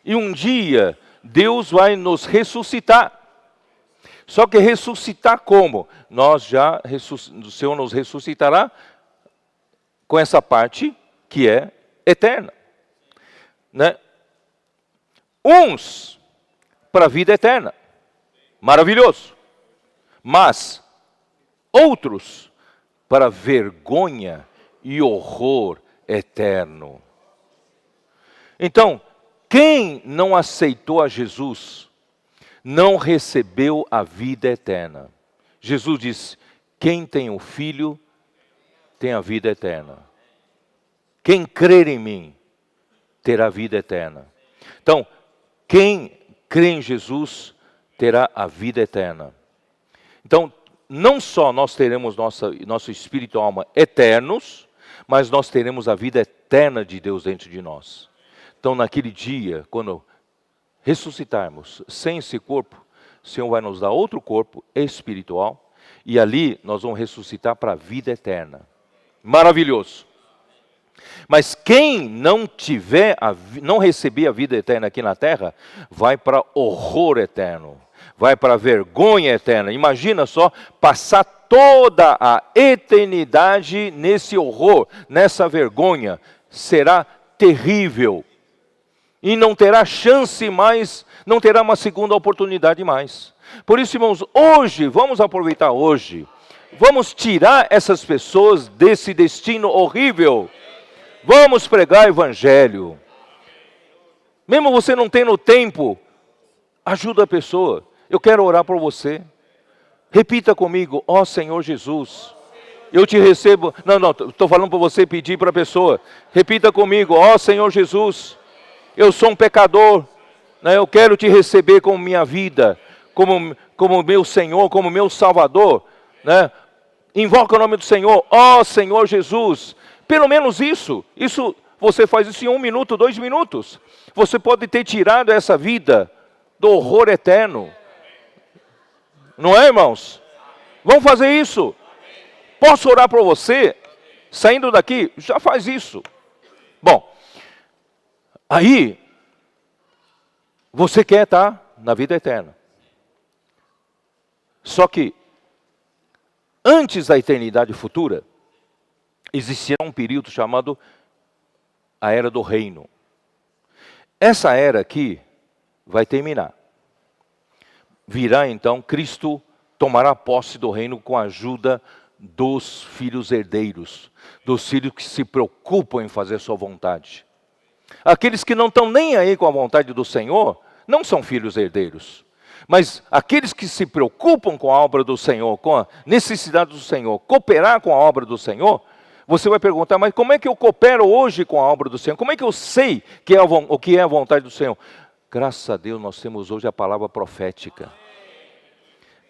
E um dia Deus vai nos ressuscitar. Só que ressuscitar como? O Senhor nos ressuscitará com essa parte que é eterna. Né? Uns para a vida eterna. Maravilhoso. Mas outros para vergonha e horror eterno. Então, quem não aceitou a Jesus não recebeu a vida eterna. Jesus disse, quem tem o Filho tem a vida eterna. Quem crer em mim terá vida eterna. Então, quem crê em Jesus terá a vida eterna. Então, não só nós teremos nosso espírito e alma eternos, mas nós teremos a vida eterna de Deus dentro de nós. Então, naquele dia, quando ressuscitarmos sem esse corpo, o Senhor vai nos dar outro corpo espiritual, e ali nós vamos ressuscitar para a vida eterna. Maravilhoso. Mas quem não receber a vida eterna aqui na terra, vai para horror eterno, vai para vergonha eterna. Imagina só, passar toda a eternidade nesse horror, nessa vergonha, será terrível. E não terá chance mais, não terá uma segunda oportunidade mais. Por isso, irmãos, hoje, vamos aproveitar hoje. Vamos tirar essas pessoas desse destino horrível. Vamos pregar o evangelho. Mesmo você não tendo tempo, ajuda a pessoa. Eu quero orar por você. Repita comigo: ó Senhor Jesus, eu te recebo. Não, estou falando para você pedir para a pessoa. Repita comigo: ó Senhor Jesus, eu sou um pecador, né? Eu quero te receber como minha vida, como meu Senhor, como meu Salvador, né? Invoca o nome do Senhor: ó Senhor Jesus. Pelo menos isso você faz isso em 1 minuto, 2 minutos. Você pode ter tirado essa vida do horror eterno. Não é, irmãos? Vamos fazer isso. Posso orar por você? Saindo daqui, já faz isso. Bom, aí, você quer estar na vida eterna. Só que, antes da eternidade futura, existia um período chamado a Era do Reino. Essa era aqui vai terminar. Virá então, Cristo tomará posse do reino com a ajuda dos filhos herdeiros, dos filhos que se preocupam em fazer sua vontade. Aqueles que não estão nem aí com a vontade do Senhor, não são filhos herdeiros. Mas aqueles que se preocupam com a obra do Senhor, com a necessidade do Senhor, cooperar com a obra do Senhor, você vai perguntar: mas como é que eu coopero hoje com a obra do Senhor? Como é que eu sei o que é a vontade do Senhor? Graças a Deus nós temos hoje a palavra profética.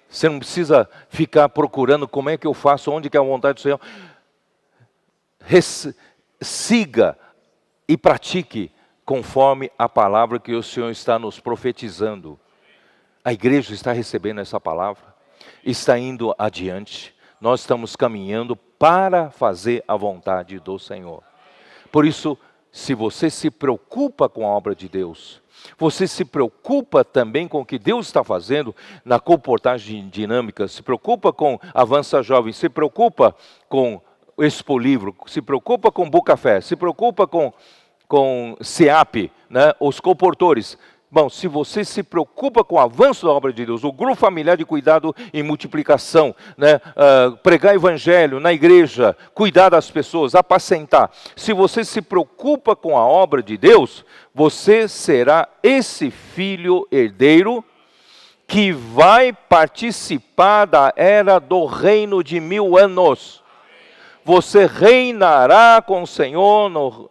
Você não precisa ficar procurando como é que eu faço, onde que é a vontade do Senhor. Siga e pratique conforme a palavra que o Senhor está nos profetizando. A igreja está recebendo essa palavra, está indo adiante. Nós estamos caminhando para fazer a vontade do Senhor. Por isso, se você se preocupa com a obra de Deus, você se preocupa também com o que Deus está fazendo na comportagem dinâmica, se preocupa com Avança Jovem, se preocupa com Expo Livro, se preocupa com Bucafé, se preocupa com SEAP, né, os comportores. Bom, se você se preocupa com o avanço da obra de Deus, o grupo familiar de cuidado e multiplicação, né, pregar evangelho na igreja, cuidar das pessoas, apacentar. Se você se preocupa com a obra de Deus, você será esse filho herdeiro que vai participar da era do reino de 1000 anos. Você reinará com o Senhor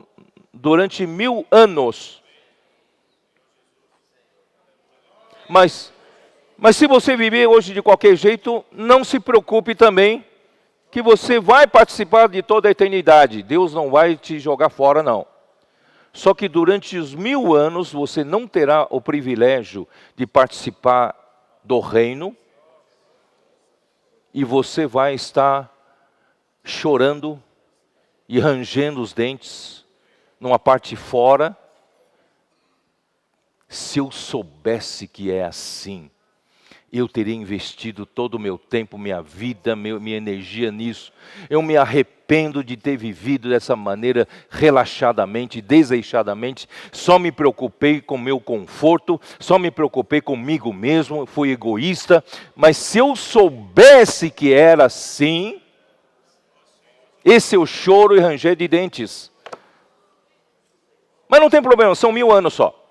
durante 1000 anos. Mas se você viver hoje de qualquer jeito, não se preocupe também, que você vai participar de toda a eternidade. Deus não vai te jogar fora, não. Só que durante os 1000 anos, você não terá o privilégio de participar do reino, e você vai estar chorando e rangendo os dentes, numa parte fora. Se eu soubesse que é assim, eu teria investido todo o meu tempo, minha vida, minha energia nisso. Eu me arrependo de ter vivido dessa maneira, relaxadamente, desleixadamente. Só me preocupei com o meu conforto, só me preocupei comigo mesmo, fui egoísta. Mas se eu soubesse que era assim, esse é o choro e ranger de dentes. Mas não tem problema, são 1000 anos só.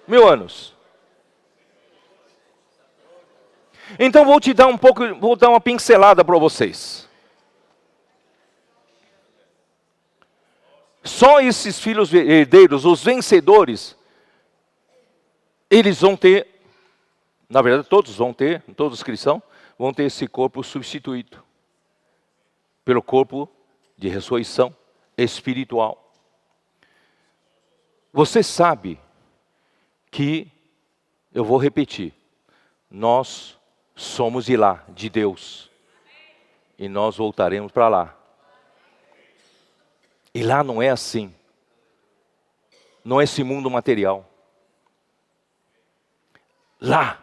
1000 anos. Então vou dar uma pincelada para vocês. Só esses filhos herdeiros, os vencedores, eles vão ter, na verdade todos os cristãos, vão ter esse corpo substituído pelo corpo de ressurreição espiritual. Você sabe que, eu vou repetir, nós somos de lá, de Deus, e nós voltaremos para lá. E lá não é assim, não é esse mundo material. Lá,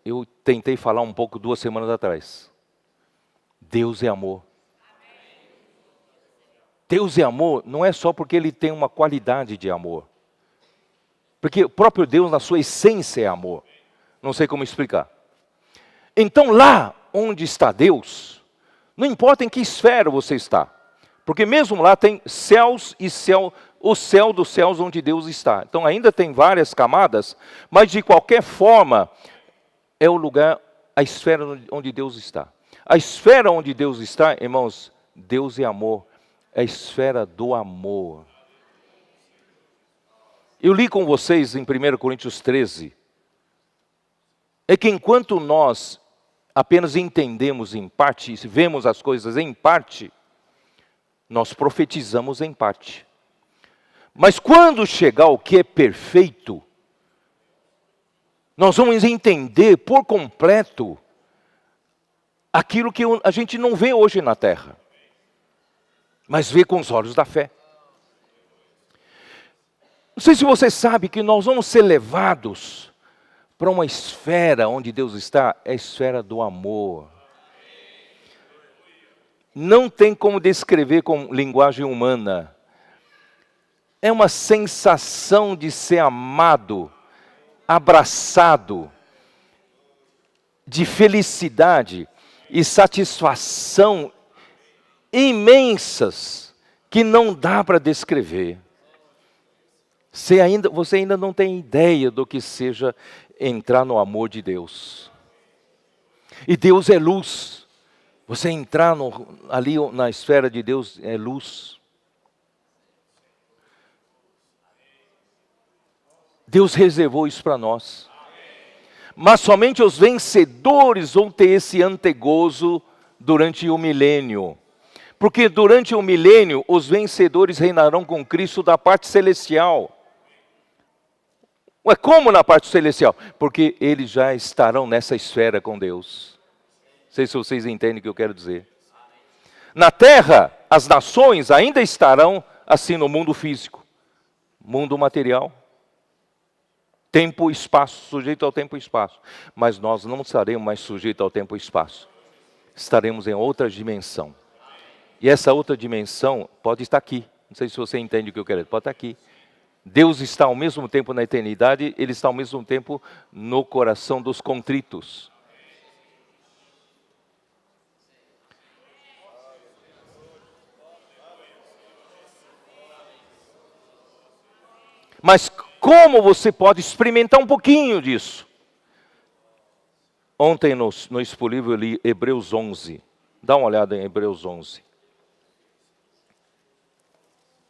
eu tentei falar um pouco 2 semanas atrás, Deus é amor. Deus é amor não é só porque Ele tem uma qualidade de amor. Porque o próprio Deus, na sua essência, é amor. Não sei como explicar. Então lá onde está Deus, não importa em que esfera você está. Porque mesmo lá tem céus e céu, o céu dos céus onde Deus está. Então ainda tem várias camadas, mas de qualquer forma, é o lugar, a esfera onde Deus está. A esfera onde Deus está, irmãos, Deus é amor. É a esfera do amor. Eu li com vocês em 1 Coríntios 13. É que enquanto nós apenas entendemos em parte, vemos as coisas em parte, nós profetizamos em parte. Mas quando chegar o que é perfeito, nós vamos entender por completo aquilo que a gente não vê hoje na terra, mas vê com os olhos da fé. Não sei se você sabe que nós vamos ser levados para uma esfera onde Deus está, é a esfera do amor. Não tem como descrever com linguagem humana. É uma sensação de ser amado, abraçado, de felicidade e satisfação imensas que não dá para descrever. Você ainda não tem ideia do que seja entrar no amor de Deus. E Deus é luz. Você entrar ali na esfera de Deus é luz. Deus reservou isso para nós. Mas somente os vencedores vão ter esse antegozo durante o milênio. Porque durante o milênio, os vencedores reinarão com Cristo da parte celestial. Ué, como na parte celestial? Porque eles já estarão nessa esfera com Deus. Não sei se vocês entendem o que eu quero dizer. Na terra, as nações ainda estarão assim no mundo físico. Mundo material. Tempo e espaço, sujeito ao tempo e espaço. Mas nós não estaremos mais sujeitos ao tempo e espaço. Estaremos em outra dimensão. E essa outra dimensão pode estar aqui. Não sei se você entende o que eu quero dizer. Pode estar aqui. Deus está ao mesmo tempo na eternidade, Ele está ao mesmo tempo no coração dos contritos. Mas como você pode experimentar um pouquinho disso? Ontem no Expo-Livro eu li Hebreus 11. Dá uma olhada em Hebreus 11.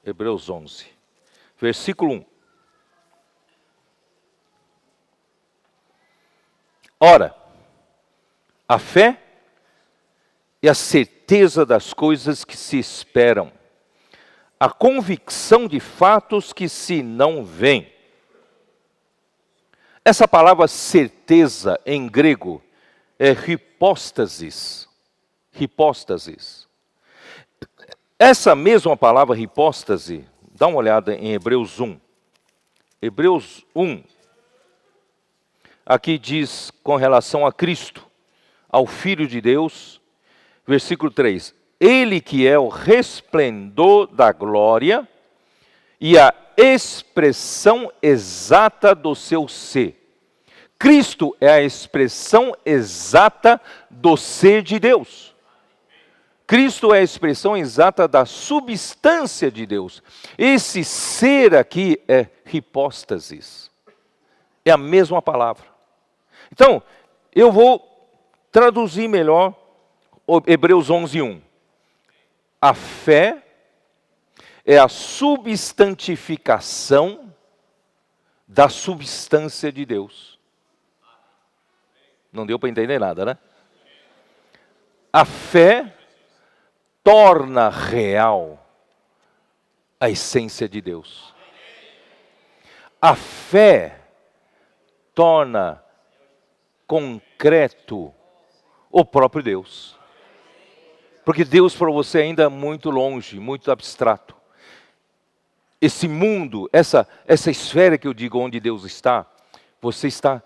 Hebreus 11. Versículo 1. Ora, a fé é a certeza das coisas que se esperam, a convicção de fatos que se não veem. Essa palavra certeza em grego é hipóstasis. Hipóstasis. Essa mesma palavra hipóstase, dá uma olhada em Hebreus 1. Hebreus 1. Aqui diz com relação a Cristo, ao Filho de Deus, versículo 3. Ele que é o resplendor da glória e a expressão exata do seu ser. Cristo é a expressão exata do ser de Deus. Cristo é a expressão exata da substância de Deus. Esse ser aqui é hipóstasis. É a mesma palavra. Então, eu vou traduzir melhor Hebreus 11:1. A fé é a substantificação da substância de Deus. Não deu para entender nada, né? A fé torna real a essência de Deus. A fé torna concreto o próprio Deus. Porque Deus para você ainda é muito longe, muito abstrato. Esse mundo, essa esfera que eu digo onde Deus está, você está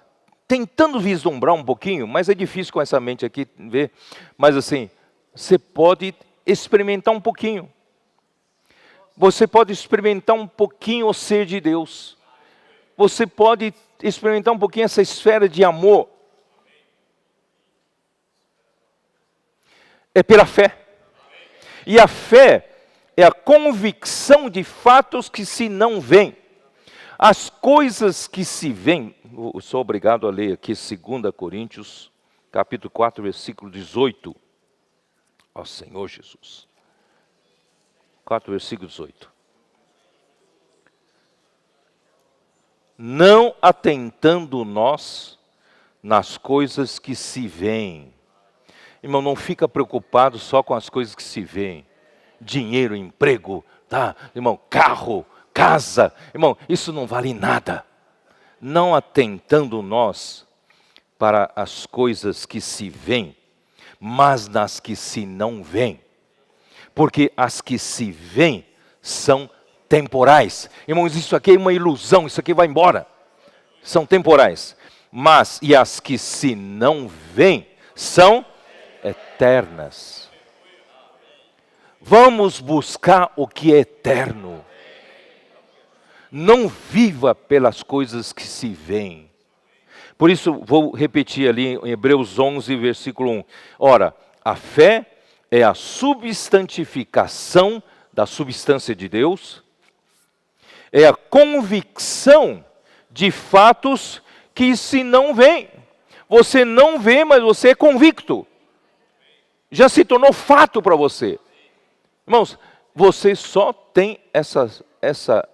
tentando vislumbrar um pouquinho, mas é difícil com essa mente aqui ver. Mas assim, você pode experimentar um pouquinho. Você pode experimentar um pouquinho o ser de Deus. você pode experimentar um pouquinho essa esfera de amor. É pela fé. E a fé é a convicção de fatos que se não veem. As coisas que se veem, eu sou obrigado a ler aqui 2 Coríntios, capítulo 4, versículo 18. Ó Senhor Jesus. 4, versículo 18. Não atentando nós nas coisas que se veem. Irmão, não fica preocupado só com as coisas que se veem. Dinheiro, emprego, tá? Irmão, carro, casa. Irmão, isso não vale nada. Não atentando nós para as coisas que se veem, mas nas que se não veem. Porque as que se veem são temporais. Irmãos, isso aqui é uma ilusão, isso aqui vai embora. São temporais. Mas, e as que se não veem, são eternas. Vamos buscar o que é eterno. Não viva pelas coisas que se veem. Por isso, vou repetir ali em Hebreus 11, versículo 1. Ora, a fé é a substantificação da substância de Deus, é a convicção de fatos que se não veem. Você não vê, mas você é convicto. Já se tornou fato para você. Irmãos, você só tem essa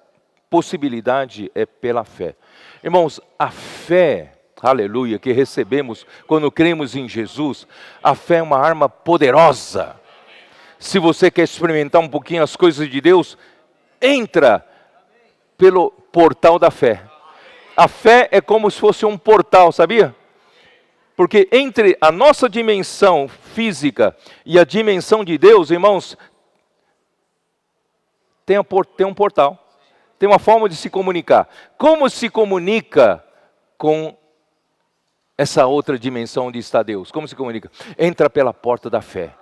possibilidade pela fé. Irmãos, a fé, aleluia, que recebemos quando cremos em Jesus, a fé é uma arma poderosa. Se você quer experimentar um pouquinho as coisas de Deus, entra pelo portal da fé. A fé é como se fosse um portal, sabia? Porque entre a nossa dimensão física e a dimensão de Deus, irmãos, tem um portal. Tem uma forma de se comunicar. Como se comunica com essa outra dimensão onde está Deus? Como se comunica? Entra pela porta da fé.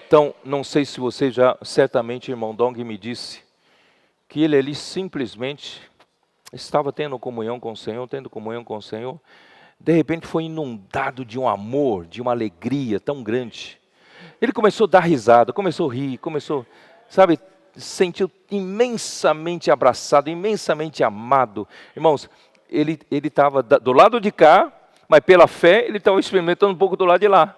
Então, não sei se você já, certamente, irmão Dong me disse, que ele ali simplesmente estava tendo comunhão com o Senhor, de repente foi inundado de um amor, de uma alegria tão grande. Ele começou a dar risada, começou a rir, sabe, sentiu imensamente abraçado, imensamente amado. Irmãos, ele estava do lado de cá, mas pela fé ele estava experimentando um pouco do lado de lá.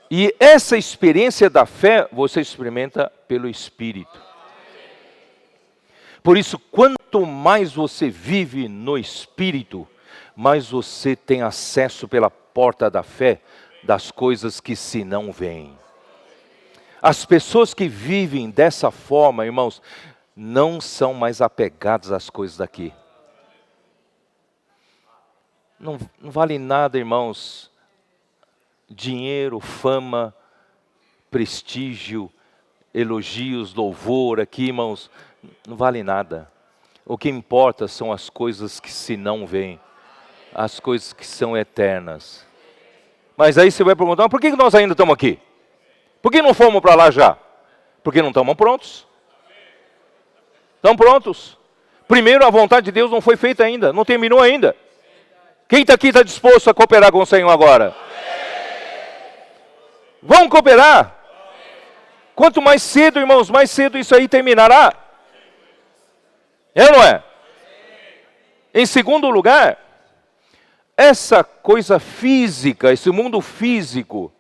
E essa experiência da fé, você experimenta pelo Espírito. Por isso, quanto mais você vive no Espírito, mais você tem acesso pela porta da fé, das coisas que se não veem. As pessoas que vivem dessa forma, irmãos, não são mais apegadas às coisas daqui. Não vale nada, irmãos, dinheiro, fama, prestígio, elogios, louvor aqui, irmãos, não vale nada. O que importa são as coisas que se não veem, as coisas que são eternas. Mas aí você vai perguntar, por que nós ainda estamos aqui? Por que não fomos para lá já? Porque não estamos prontos. Estão prontos. Primeiro, a vontade de Deus não foi feita ainda, não terminou ainda. Quem está aqui está disposto a cooperar com o Senhor agora? Vão cooperar? Quanto mais cedo, irmãos, mais cedo isso aí terminará. É ou não é? Em segundo lugar, essa coisa física, esse mundo físico,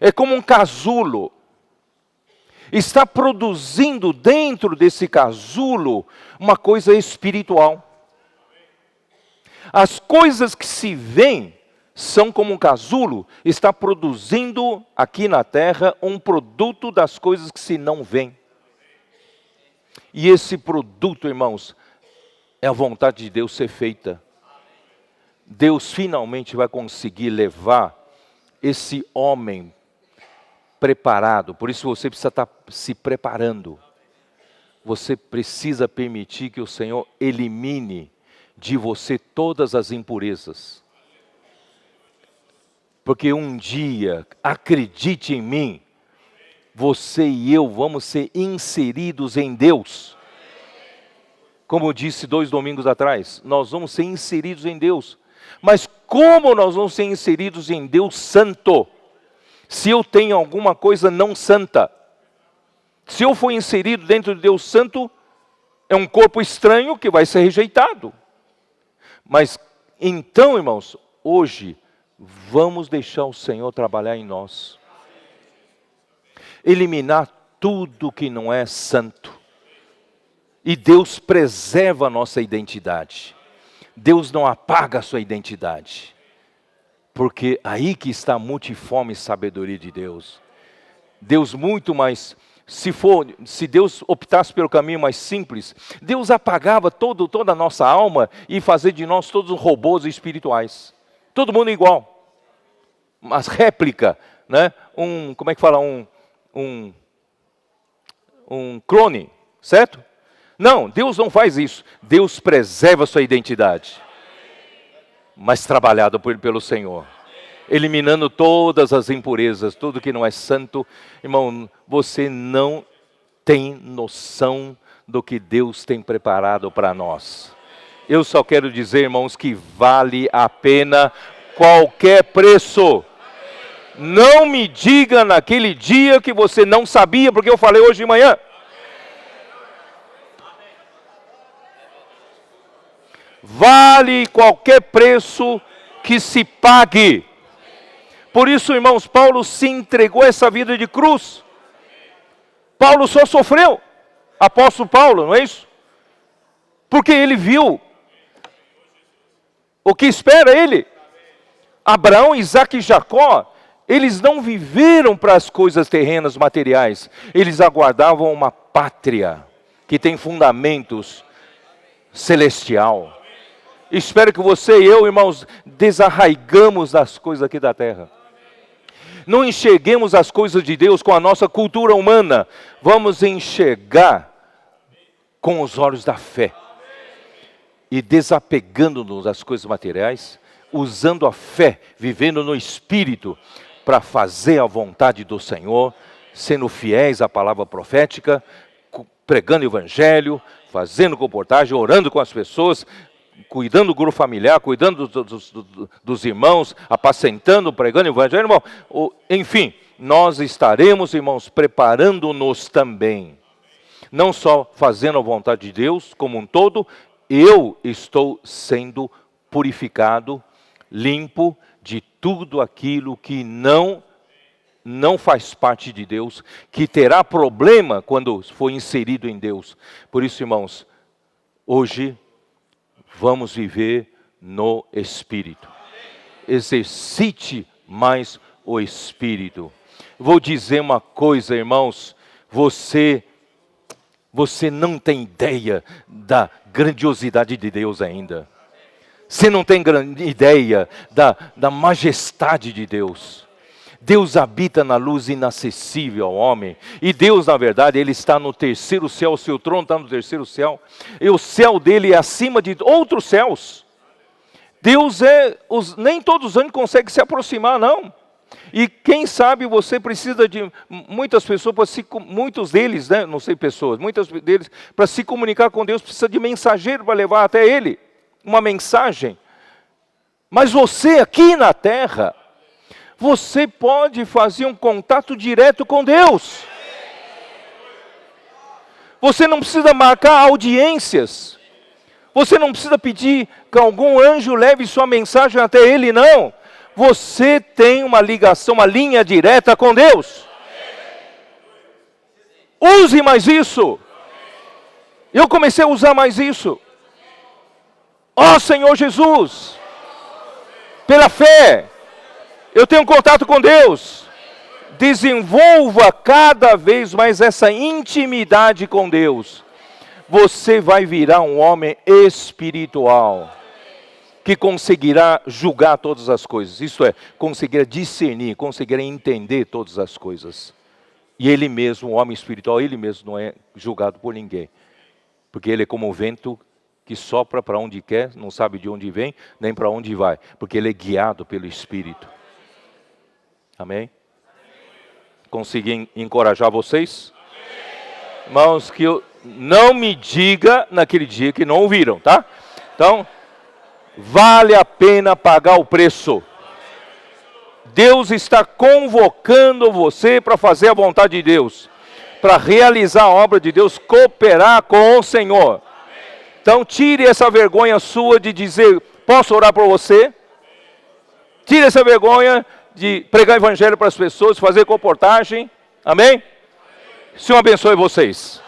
é como um casulo. Está produzindo dentro desse casulo uma coisa espiritual. As coisas que se veem são como um casulo, está produzindo aqui na terra um produto das coisas que se não veem. E esse produto, irmãos, é a vontade de Deus ser feita. Deus finalmente vai conseguir levar esse homem preparado. Por isso você precisa estar se preparando. Você precisa permitir que o Senhor elimine de você todas as impurezas. Porque um dia, acredite em mim, você e eu vamos ser inseridos em Deus. Como eu disse 2 domingos atrás, nós vamos ser inseridos em Deus. Mas como nós vamos ser inseridos em Deus santo? Se eu tenho alguma coisa não santa. Se eu for inserido dentro de Deus santo, é um corpo estranho que vai ser rejeitado. Mas então, irmãos, hoje, vamos deixar o Senhor trabalhar em nós. Eliminar tudo que não é santo. E Deus preserva a nossa identidade. Deus não apaga a sua identidade. Porque aí que está a multiforme sabedoria de Deus. Deus muito mais, se Deus optasse pelo caminho mais simples, Deus apagava toda a nossa alma e fazia de nós todos robôs espirituais. Todo mundo igual. Mas réplica, né? Como é que fala? Um clone, certo? Não, Deus não faz isso. Deus preserva a sua identidade. Mas trabalhado pelo Senhor. Eliminando todas as impurezas, tudo que não é santo. Irmão, você não tem noção do que Deus tem preparado para nós. Eu só quero dizer, irmãos, que vale a pena qualquer preço. Não me diga naquele dia que você não sabia, porque eu falei hoje de manhã. Vale qualquer preço que se pague. Por isso, irmãos, Paulo se entregou a essa vida de cruz. Paulo só sofreu. Apóstolo Paulo, não é isso? Porque ele viu o que espera ele. Abraão, Isaac e Jacó, eles não viveram para as coisas terrenas, materiais. Eles aguardavam uma pátria que tem fundamentos celestial. Espero que você e eu, irmãos, desarraigamos das coisas aqui da terra. Não enxerguemos as coisas de Deus com a nossa cultura humana. Vamos enxergar com os olhos da fé. E desapegando-nos das coisas materiais, usando a fé, vivendo no Espírito, para fazer a vontade do Senhor, sendo fiéis à palavra profética, pregando o Evangelho, fazendo comportagem, orando com as pessoas, cuidando do grupo familiar, cuidando dos irmãos, apacentando, pregando o Evangelho, irmão. Enfim, nós estaremos, irmãos, preparando-nos também. Não só fazendo a vontade de Deus como um todo, eu estou sendo purificado, limpo de tudo aquilo que não faz parte de Deus, que terá problema quando for inserido em Deus. Por isso, irmãos, hoje vamos viver no Espírito. Exercite mais o Espírito. Vou dizer uma coisa, irmãos, você não tem ideia da grandiosidade de Deus ainda. Você não tem ideia da majestade de Deus. Deus habita na luz inacessível ao homem. E Deus, na verdade, Ele está no terceiro céu. O seu trono está no terceiro céu. E o céu dele é acima de outros céus. Deus nem todos os anos conseguem se aproximar, não. E quem sabe você precisa de muitas pessoas, muitos deles, né? Não sei pessoas, muitos deles, para se comunicar com Deus, precisa de mensageiro para levar até Ele uma mensagem. Mas você aqui na terra, você pode fazer um contato direto com Deus. Você não precisa marcar audiências. Você não precisa pedir que algum anjo leve sua mensagem até Ele, não. Você tem uma ligação, uma linha direta com Deus. Use mais isso. Eu comecei a usar mais isso. Ó Senhor Jesus, pela fé, eu tenho contato com Deus. Desenvolva cada vez mais essa intimidade com Deus. Você vai virar um homem espiritual, que conseguirá julgar todas as coisas. Isto é, conseguirá discernir, conseguirá entender todas as coisas. E ele mesmo, o homem espiritual, ele mesmo não é julgado por ninguém. Porque ele é como o vento que sopra para onde quer, não sabe de onde vem, nem para onde vai. Porque ele é guiado pelo Espírito. Amém? Consegui encorajar vocês? Irmãos, Não me diga naquele dia que não ouviram, tá? Então, vale a pena pagar o preço. Deus está convocando você para fazer a vontade de Deus, para realizar a obra de Deus, cooperar com o Senhor. Então, tire essa vergonha sua de dizer, posso orar por você? Tire essa vergonha de pregar o evangelho para as pessoas, fazer comportagem. Amém? Senhor abençoe vocês.